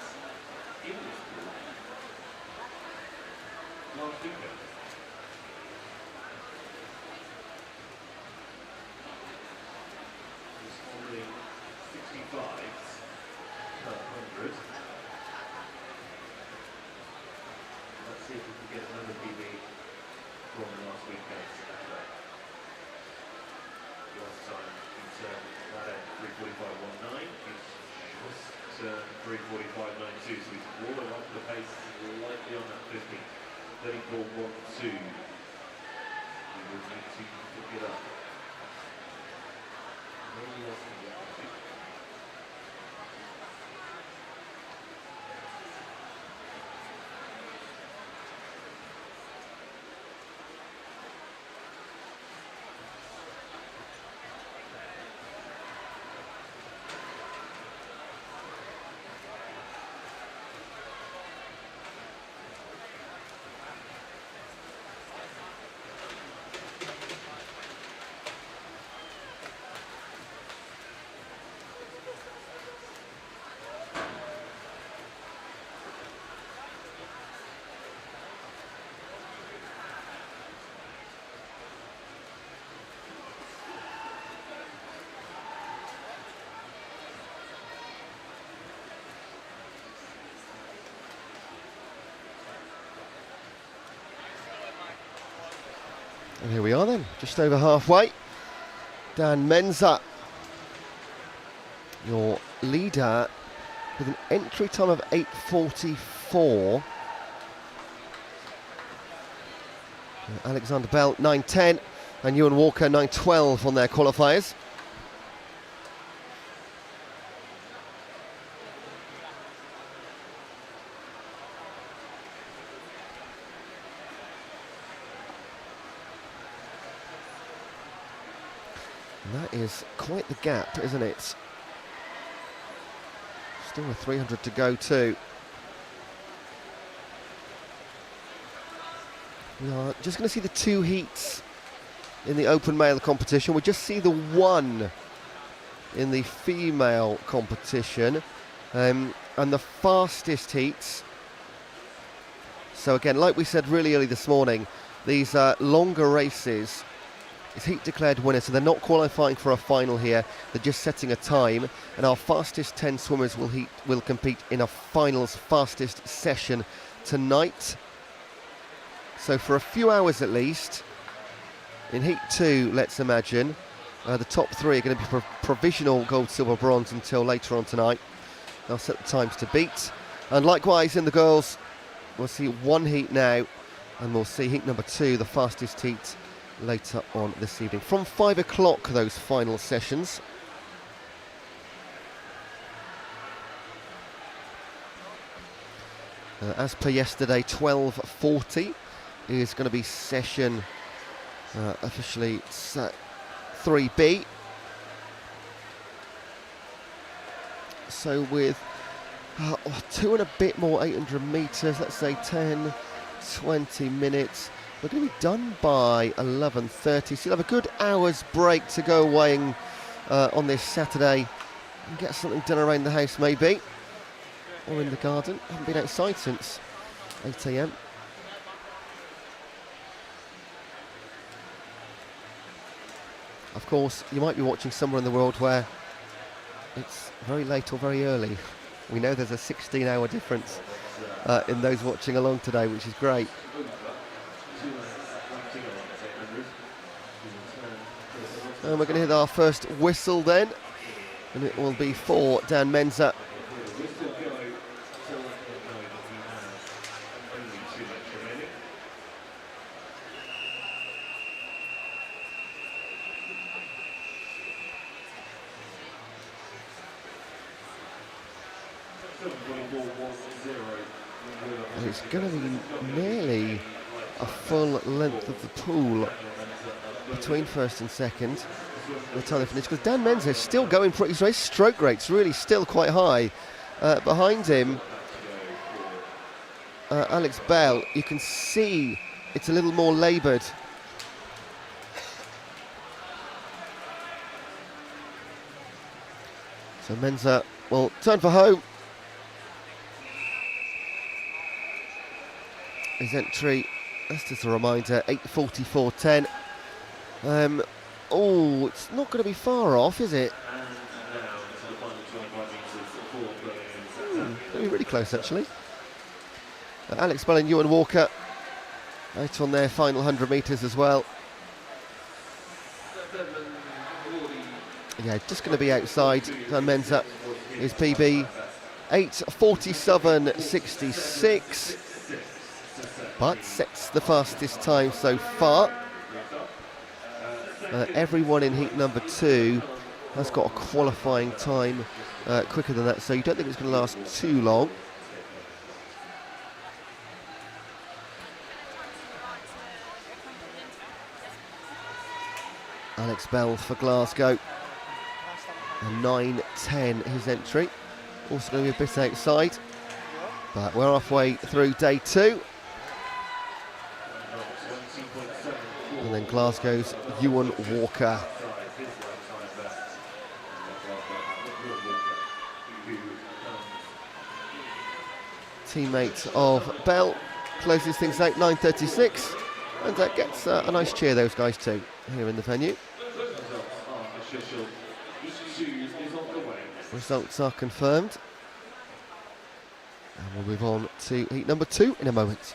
in this pool last weekend. He's holding 65s per 100. Let's see if we can get another PB from last weekend's effort. Last time he turned that end 3:45.19. He's just turned 3:45.92, so he's rolling off the pace slightly on that 50. 34.12. He will need to pick it up. Maybe else can get it. And here we are then, just over halfway. Dan Menza, your leader, with an entry time of 8:44. Alexander Bell 9:10 and Ewan Walker 9:12 on their qualifiers. And that is quite the gap, isn't it? Still a 300 to go too. We are just going to see the two heats in the open male competition. We just see the one in the female competition, and the fastest heats. So again, like we said really early this morning, these longer races, it's heat declared winner, so they're not qualifying for a final here, they're just setting a time, and our fastest 10 swimmers will compete in a finals fastest session tonight. So for a few hours at least, in heat 2, let's imagine, the top 3 are going to be provisional gold, silver, bronze until later on tonight. They'll set the times to beat. And likewise in the girls, we'll see one heat now, and we'll see heat number 2, the fastest heat, later on this evening. From 5 o'clock, those final sessions. As per yesterday, 12:40 is going to be session officially 3B. So with 2 and a bit more 800 metres, let's say 10, 20 minutes, we're going to be done by 11:30. So you'll have a good hour's break to go away and, on this Saturday and get something done around the house maybe, or in the garden. I haven't been outside since 8 AM. Of course, you might be watching somewhere in the world where it's very late or very early. We know there's a 16-hour difference in those watching along today, which is great. And we're going to hit our first whistle then, and it will be for Dan Menza. And it's going to be nearly a full length of the pool between first and second by the time they finish, because Dan Menza is still going for his stroke rate's really still quite high. Behind him, Alex Bell, you can see it's a little more laboured. So Menza will turn for home. His entry, that's just a reminder, 8:44.10. Oh, it's not going to be far off, is it? Going to be really close, actually. Alex Bell and Ewan Walker out on their final 100 metres as well. Yeah, just going to be outside. Menza, his PB 8:47.66, but sets the fastest time so far. Everyone in heat number 2 has got a qualifying time quicker than that, so you don't think it's going to last too long. Alex Bell for Glasgow, a 9:10 his entry, also going to be a bit outside, but we're halfway through day 2. And then Glasgow's Ewan Walker. Teammate of Bell closes things out 9:36, and that gets a nice cheer, those guys too, here in the venue. Results are confirmed, and we'll move on to heat number 2 in a moment.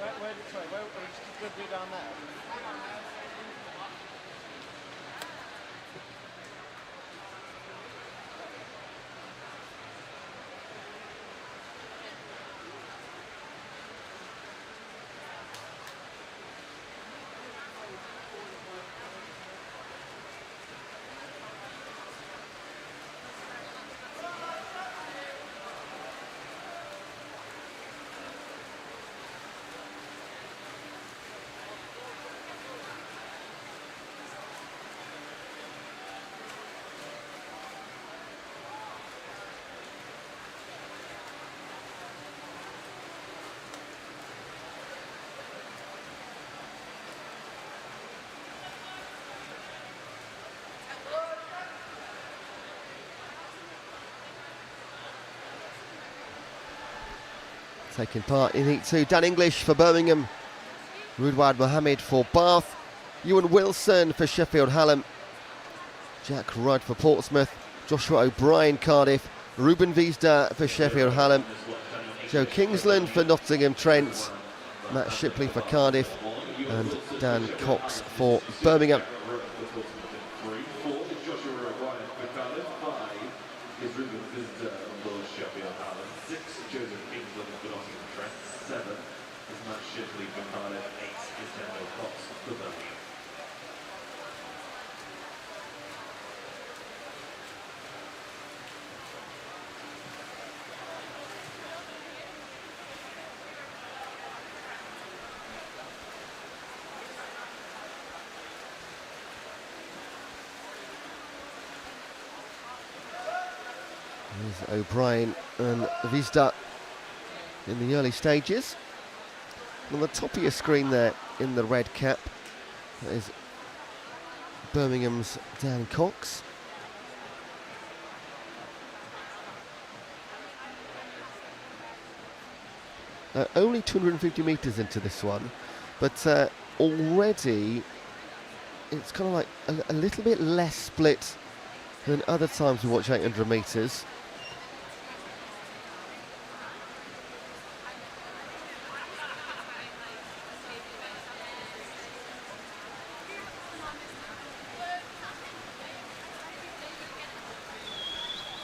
Where are you going to do down there? Taking part in heat 2, Dan English for Birmingham, Rudwad Mohammed for Bath, Ewan Wilson for Sheffield Hallam, Jack Rudd for Portsmouth, Joshua O'Brien Cardiff, Ruben Wiesda for Sheffield Hallam, Joe Kingsland for Nottingham Trent, Matt Shipley for Cardiff, and Dan Cox for Birmingham. There's O'Brien and Wiesda in the early stages. On the top of your screen there, in the red cap, that is Birmingham's Dan Cox. Only 250 metres into this one, but already it's kind of like a little bit less split than other times we watch 800 metres.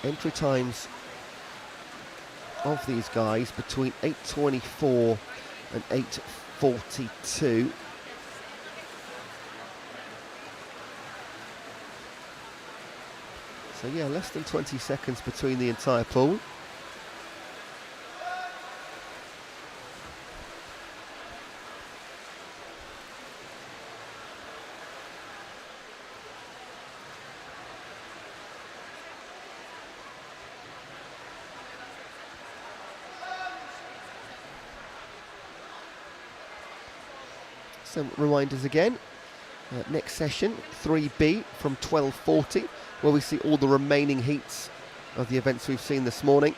entry times of these guys between 8:24 and 8:42. So yeah, less than 20 seconds between the entire pool. Some reminders again. Next session, 3B from 12:40, where we see all the remaining heats of the events we've seen this morning.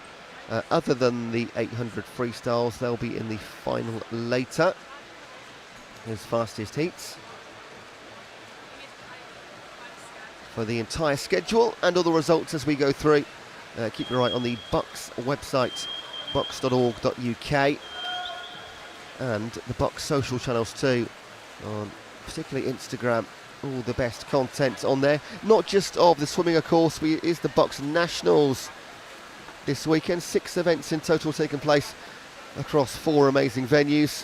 Other than the 800 freestyles, they'll be in the final later. Those fastest heats. For the entire schedule and all the results as we go through, keep your eye on the BUCS website, bucs.org.uk, and the BUCS social channels too, on particularly Instagram. All the best content on there, not just of the swimming, of course. Is the BUCS Nationals this weekend. 6 events in total taking place across 4 amazing venues.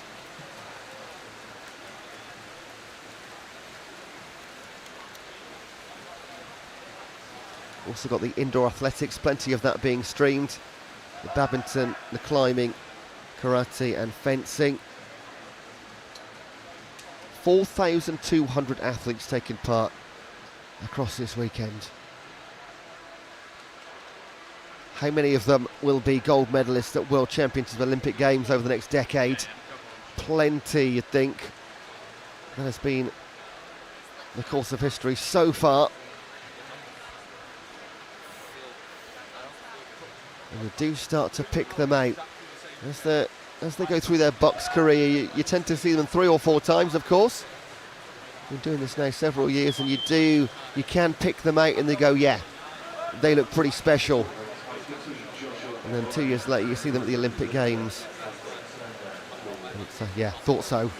Also got the indoor athletics, plenty of that being streamed. The badminton, the climbing, karate and fencing. 4,200 athletes taking part across this weekend. How many of them will be gold medalists at World Championships, Olympic Games over the next decade? Plenty, you'd think. That has been the course of history so far. And you do start to pick them out. As they go through their BUCS career, you tend to see them 3 or 4 times, of course. Been doing this now several years, and you can pick them out and they go, yeah, they look pretty special. And then 2 years later, you see them at the Olympic Games. And it's, yeah, thought so.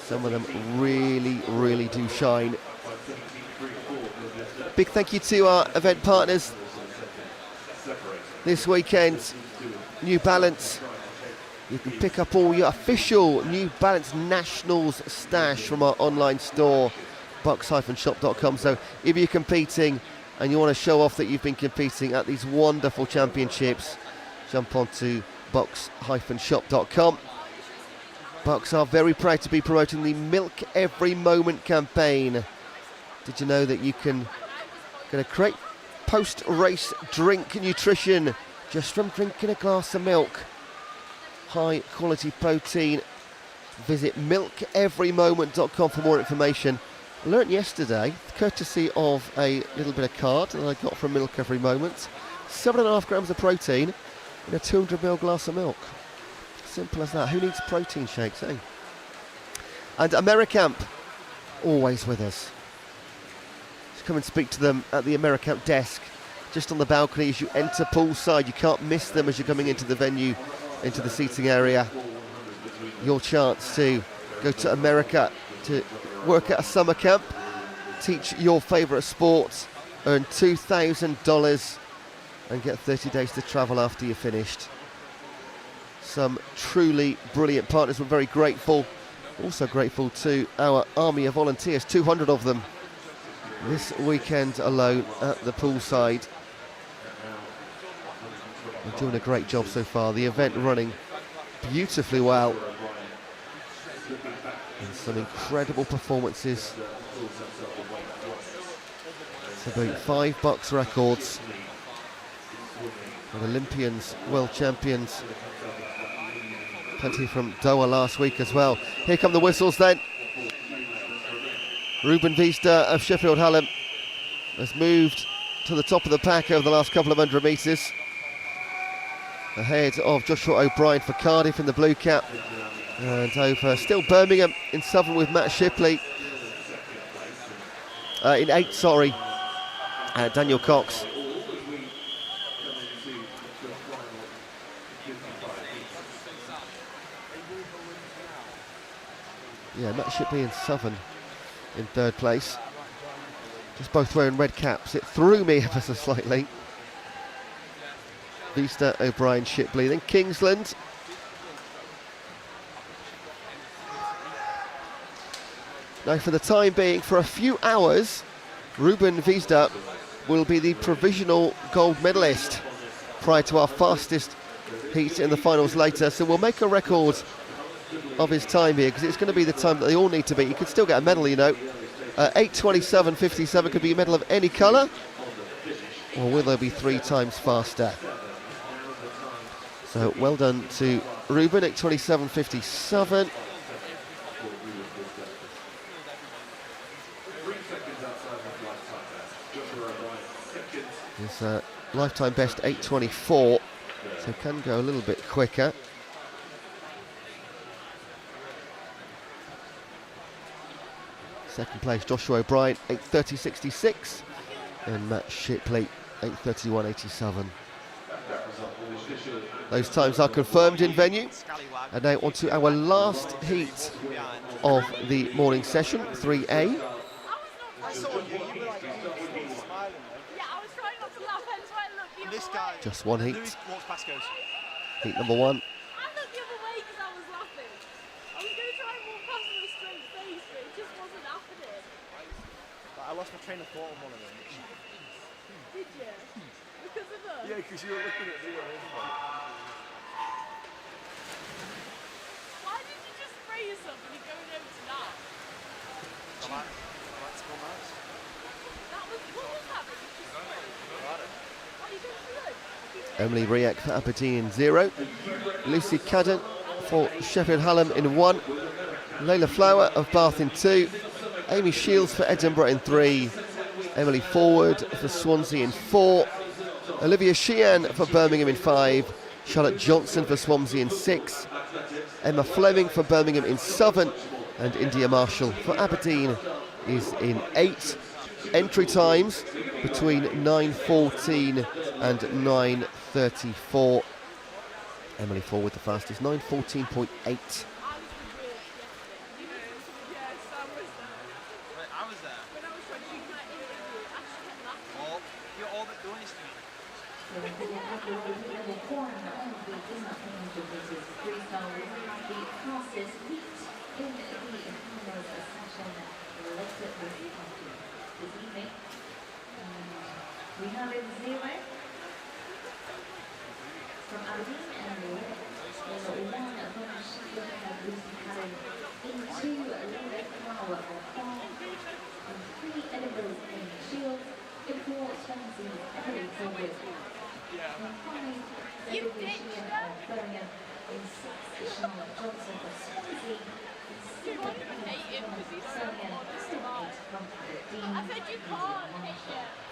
Some of them really, really do shine. Big thank you to our event partners this weekend. New Balance. You can pick up all your official New Balance Nationals stash from our online store, bucs-shop.com. So if you're competing and you want to show off that you've been competing at these wonderful championships, jump onto bucs-shop.com. BUCS are very proud to be promoting the Milk Every Moment campaign. Did you know that you can get a great post-race drink nutrition just from drinking a glass of milk? High quality protein. Visit milkeverymoment.com for more information. I learnt yesterday, courtesy of a little bit of card that I got from Milk Every Moment, 7.5 grams of protein in a 200ml glass of milk. Simple as that. Who needs protein shakes, eh? And AmeriCamp, always with us. Just come and speak to them at the AmeriCamp desk, just on the balcony as you enter poolside. You can't miss them as you're coming into the venue, into the seating area. Your chance to go to America to work at a summer camp, teach your favourite sport, earn $2,000 and get 30 days to travel after you're finished. Some truly brilliant partners. We're very grateful. Also grateful to our army of volunteers, 200 of them this weekend alone at the poolside. They're doing a great job so far. The event running beautifully well. And some incredible performances. It's about 5 BUCS records. And Olympians, world champions. Plenty from Doha last week as well. Here come the whistles then. Ruben Vista of Sheffield Hallam has moved to the top of the pack over the last couple of 100 metres. Ahead of Joshua O'Brien for Cardiff in the blue cap. And over still Birmingham in Southern with Matt Shipley. In 8, sorry. Daniel Cox. Yeah, Matt Shipley in Southern in 3rd place. just both wearing red caps. It threw me ever so slightly. Vista, O'Brien, Shipley, then Kingsland. Now for the time being, for a few hours, Ruben Vista will be the provisional gold medalist prior to our fastest heat in the finals later. So we'll make a record of his time here, because it's going to be the time that they all need to beat. You could still get a medal, you know. 8:27.57 could be a medal of any colour, or will there be 3 times faster? So well done to Ruben at 27.57. His lifetime best 8:24, so can go a little bit quicker. Second place, Joshua O'Brien, 8:30.66, and Matt Shipley, 8:31.87. Those times are confirmed in venue. And now on to our last heat of the morning session, 3A. I saw you, you were like smiling though. Yeah, I was trying not to laugh, hence why I looked the other This way. guy, Just one heat. Louis walks past goes, Heat number 1. I looked the other way because I was laughing. I was going to try and walk past with a straight face, but it just wasn't happening. I lost my train of thought on one of them. Did you? Because of us? Yeah, because you were looking at me. Why did you just spray yourself when you're going over to that? I like to go mouse. That was, what was that? That you just sprayed? What are you going to do? Emily Riek for Aberdeen in 0. Lucy Cadden for Sheffield Hallam in 1. Layla Flower of Bath in 2. Amy Shields for Edinburgh in 3. Emily Forward for Swansea in 4. Olivia Sheehan for Birmingham in 5. Charlotte Johnson for Swansea in 6. Emma Fleming for Birmingham in 7. And India Marshall for Aberdeen is in 8. Entry times between 9:14 and 9:34. Emily Forward the fastest, 9:14.8. I was the worst yesterday. Yeah, Sam was there. Wait, I was there. When I was trying to do my interview, I just kept laughing. Oh, you're all but doing this to me. Level 4 of the Disney Championship freestyle will be the fastest heat in the finals session later this evening. We have in 0 from Aberdeen and 1 from Sheffield and Lucy Cadden, in 2 Layla Flower of Bath, and 3 Edinburgh and Shields, in 4 Swansea Emily Forward, and 5 Olivia Sheehan of Birmingham, in 6 Charlotte Johnson of Swansea, in 7 Birmingham, still 8 from Aberdeen. I said you can't hate it.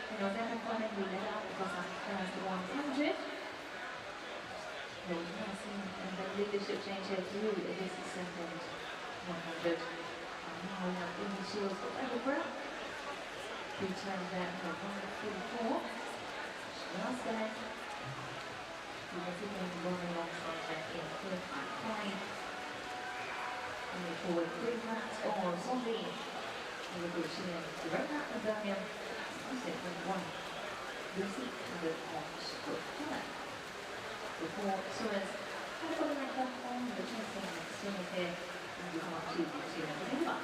In November, finally, we let out because I first 100. And then leadership change here through this second 100. And now we have Amy Shields for Edinburgh, who turned there for 144. Last there. We have again running alongside her in 4.5. And we forward 3 Matt or Zombie. And we go Sheehan to right out of Birmingham. Lucy Cadden on Sheffield Hallam. Before swimmers have got a record on the chasing swimmers here, and we come up to November.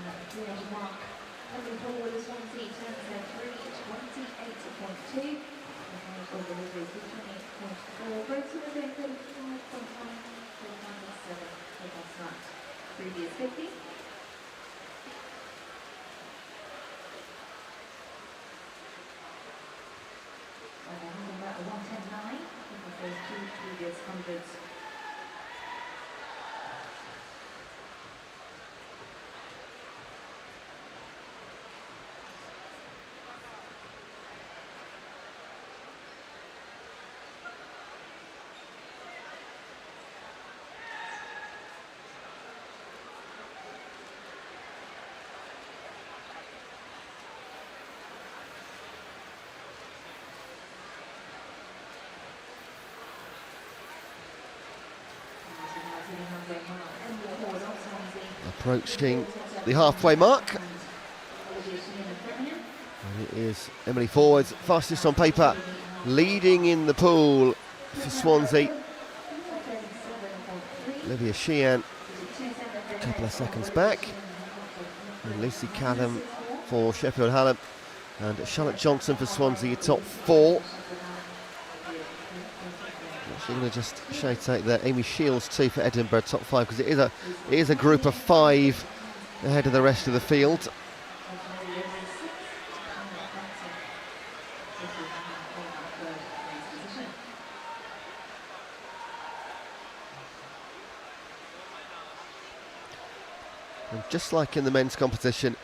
the 300 mark. Moving forward, the Swansea turns their 3:28.2. The deliveries with 28.4. Both of them doing 35.9, 35.7. Across that previous 50. And they're handing back the 1:10.9 because those two previous hundreds. Approaching the halfway mark. And it is Emily Ford's fastest on paper, leading in the pool for Swansea. Olivia Sheehan a couple of seconds back. And Lucy Cadham for Sheffield Hallam. And Charlotte Johnson for Swansea, top four. Actually going to just shout out there Amy Shields too for Edinburgh, top five, because it is a group of five ahead of the rest of the field. And just like in the men's competition,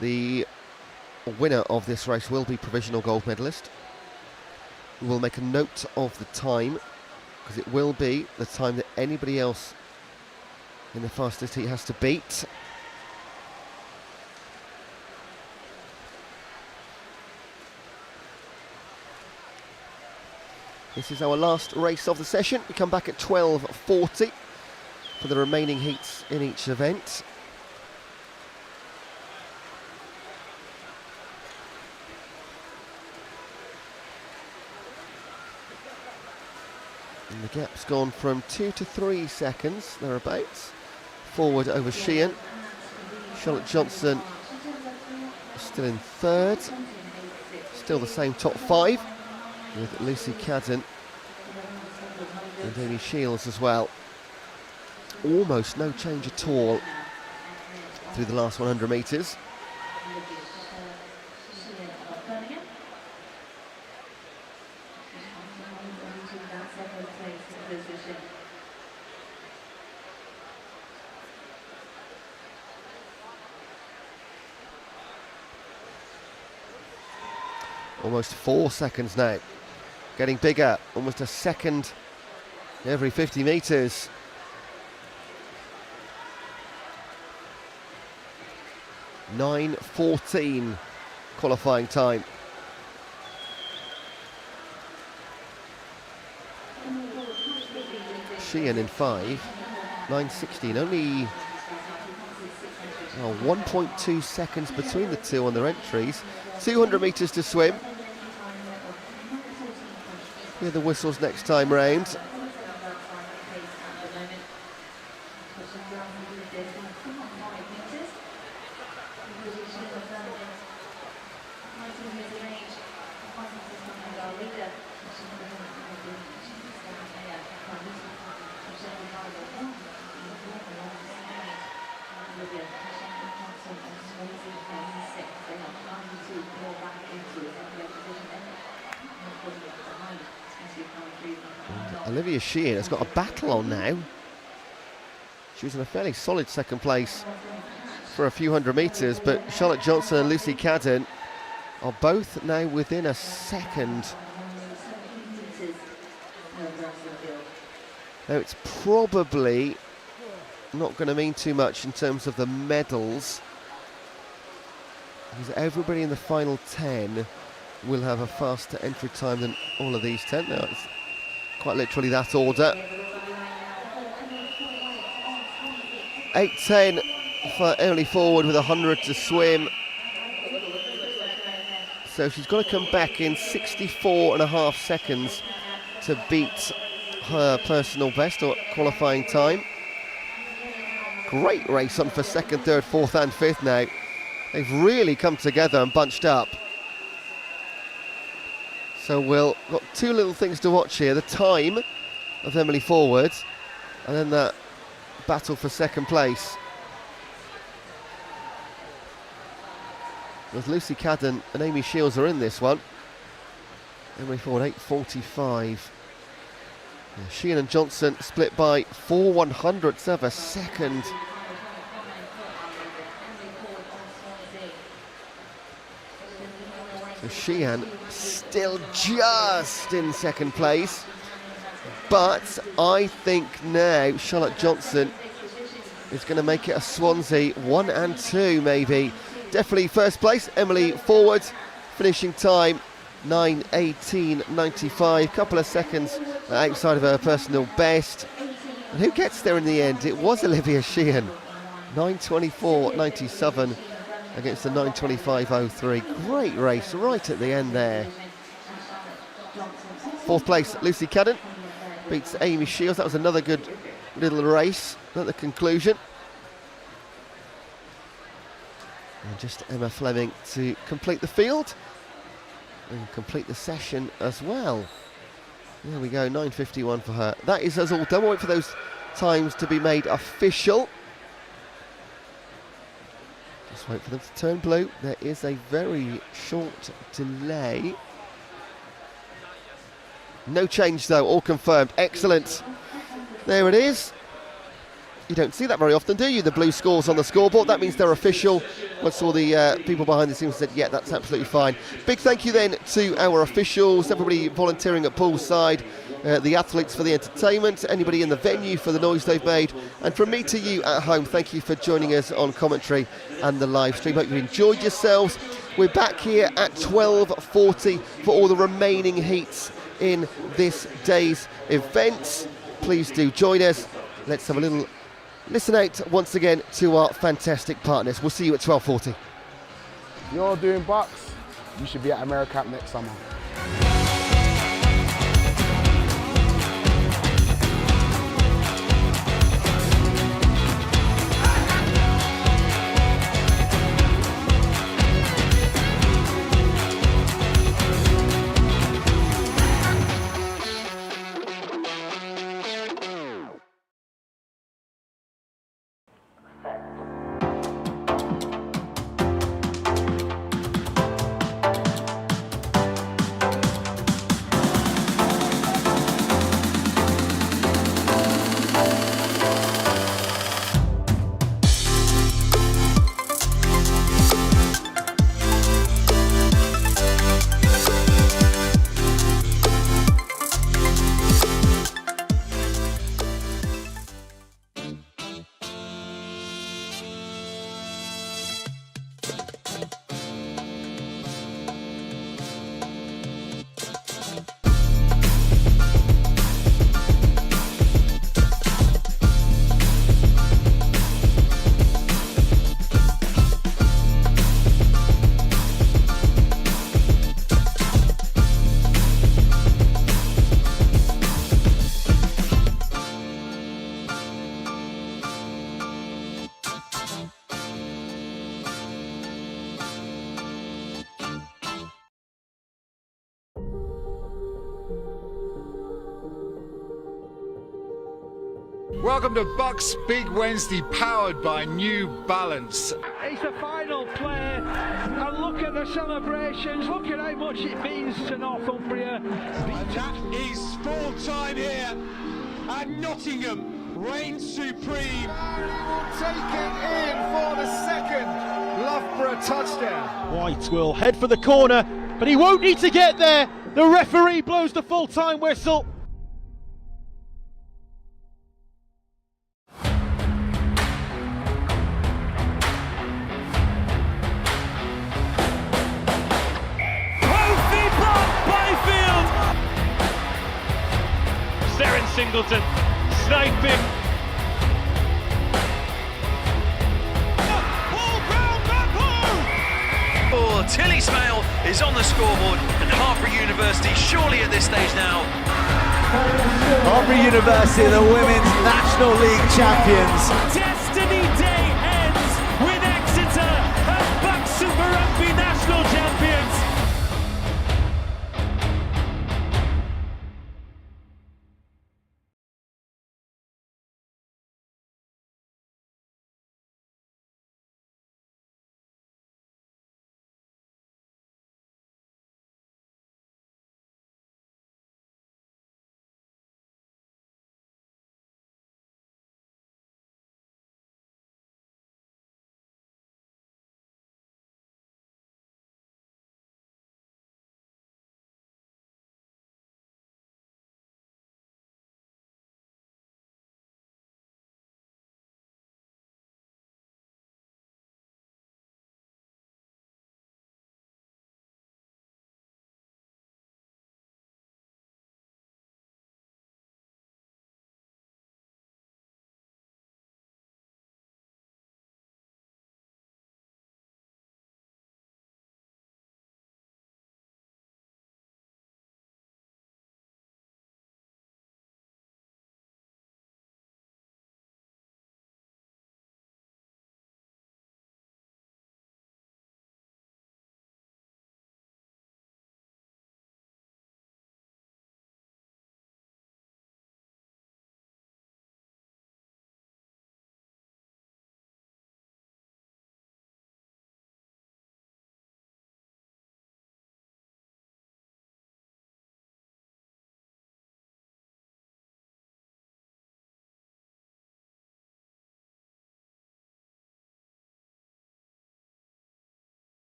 the winner of this race will be provisional gold medalist. We will make a note of the time, because it will be the time that anybody else in the fastest heat has to beat. This is our last race of the session. We come back at 12:40 for the remaining heats in each event. And the gap's gone from 2 to 3 seconds, thereabouts. Forward over Sheehan. Charlotte Johnson still in third. Still the same top five, with Lucy Cadden and Amy Shields as well. Almost no change at all through the last 100 metres. Almost 4 seconds now, getting bigger, almost a second every 50 metres. (9:14) qualifying time. Sheehan in 5, 9:16, only 1.2 seconds between the two on their entries. 200 metres to swim. Hear the whistles next time round. Olivia Sheehan has got a battle on now. She was in a fairly solid second place for a few hundred metres, but Charlotte Johnson and Lucy Cadden are both now within a second. Now it's probably not going to mean too much in terms of the medals, because everybody in the final 10 will have a faster entry time than all of these 10. Now it's quite literally that order. 8:10 for Emily Forward with 100 to swim. So she's got to come back in 64.5 seconds to beat her personal best or qualifying time. Great race on for second, third, fourth and fifth now. They've really come together and bunched up. So we'll got two little things to watch here. The time of Emily Forward and then that battle for second place. With Lucy Cadden and Amy Shields are in this one. Emily Forward 8:45. Yeah, Sheehan and Johnson split by 4/100ths of a second. So Sheehan still just in second place, but I think now Charlotte Johnson is going to make it a Swansea 1 and 2 maybe. Definitely first place, Emily Forward, finishing time 9:18.95, couple of seconds outside of her personal best. And who gets there in the end? It was Olivia Sheehan, 9:24.97 against the 9:25.03. Great race right at the end there. Fourth place, Lucy Cadden beats Amy Shields. That was another good little race at the conclusion. And just Emma Fleming to complete the field and complete the session as well. There we go, 9:51 for her. That is us all done. We'll wait for those times to be made official. Just wait for them to turn blue. There is a very short delay. No change though, all confirmed. Excellent. There it is. You don't see that very often, do you? The blue scores on the scoreboard. That means they're official. Once all the people behind the scenes said, yeah, that's absolutely fine. Big thank you then to our officials, everybody volunteering at poolside, the athletes for the entertainment, anybody in the venue for the noise they've made, and from me to you at home, thank you for joining us on commentary and the live stream. Hope you enjoyed yourselves. We're back here at 12:40 for all the remaining heats in this day's events. Please do join us. Let's have a little listen out once again to our fantastic partners. We'll see you at 12:40. If you're doing BUCS, you should be at AmeriCamp next summer. Welcome to BUCS Big Wednesday, powered by New Balance. It's the final play, and look at the celebrations, look at how much it means to Northumbria. And that is full time here, and Nottingham reigns supreme. Barry will take it in for the second Loughborough touchdown. White will head for the corner, but he won't need to get there. The referee blows the full-time whistle. Darren Singleton sniping. Oh, Tilly Smale is on the scoreboard, and Hartpury University surely at this stage now. Hartpury University, the Women's National League champions. Destiny Day.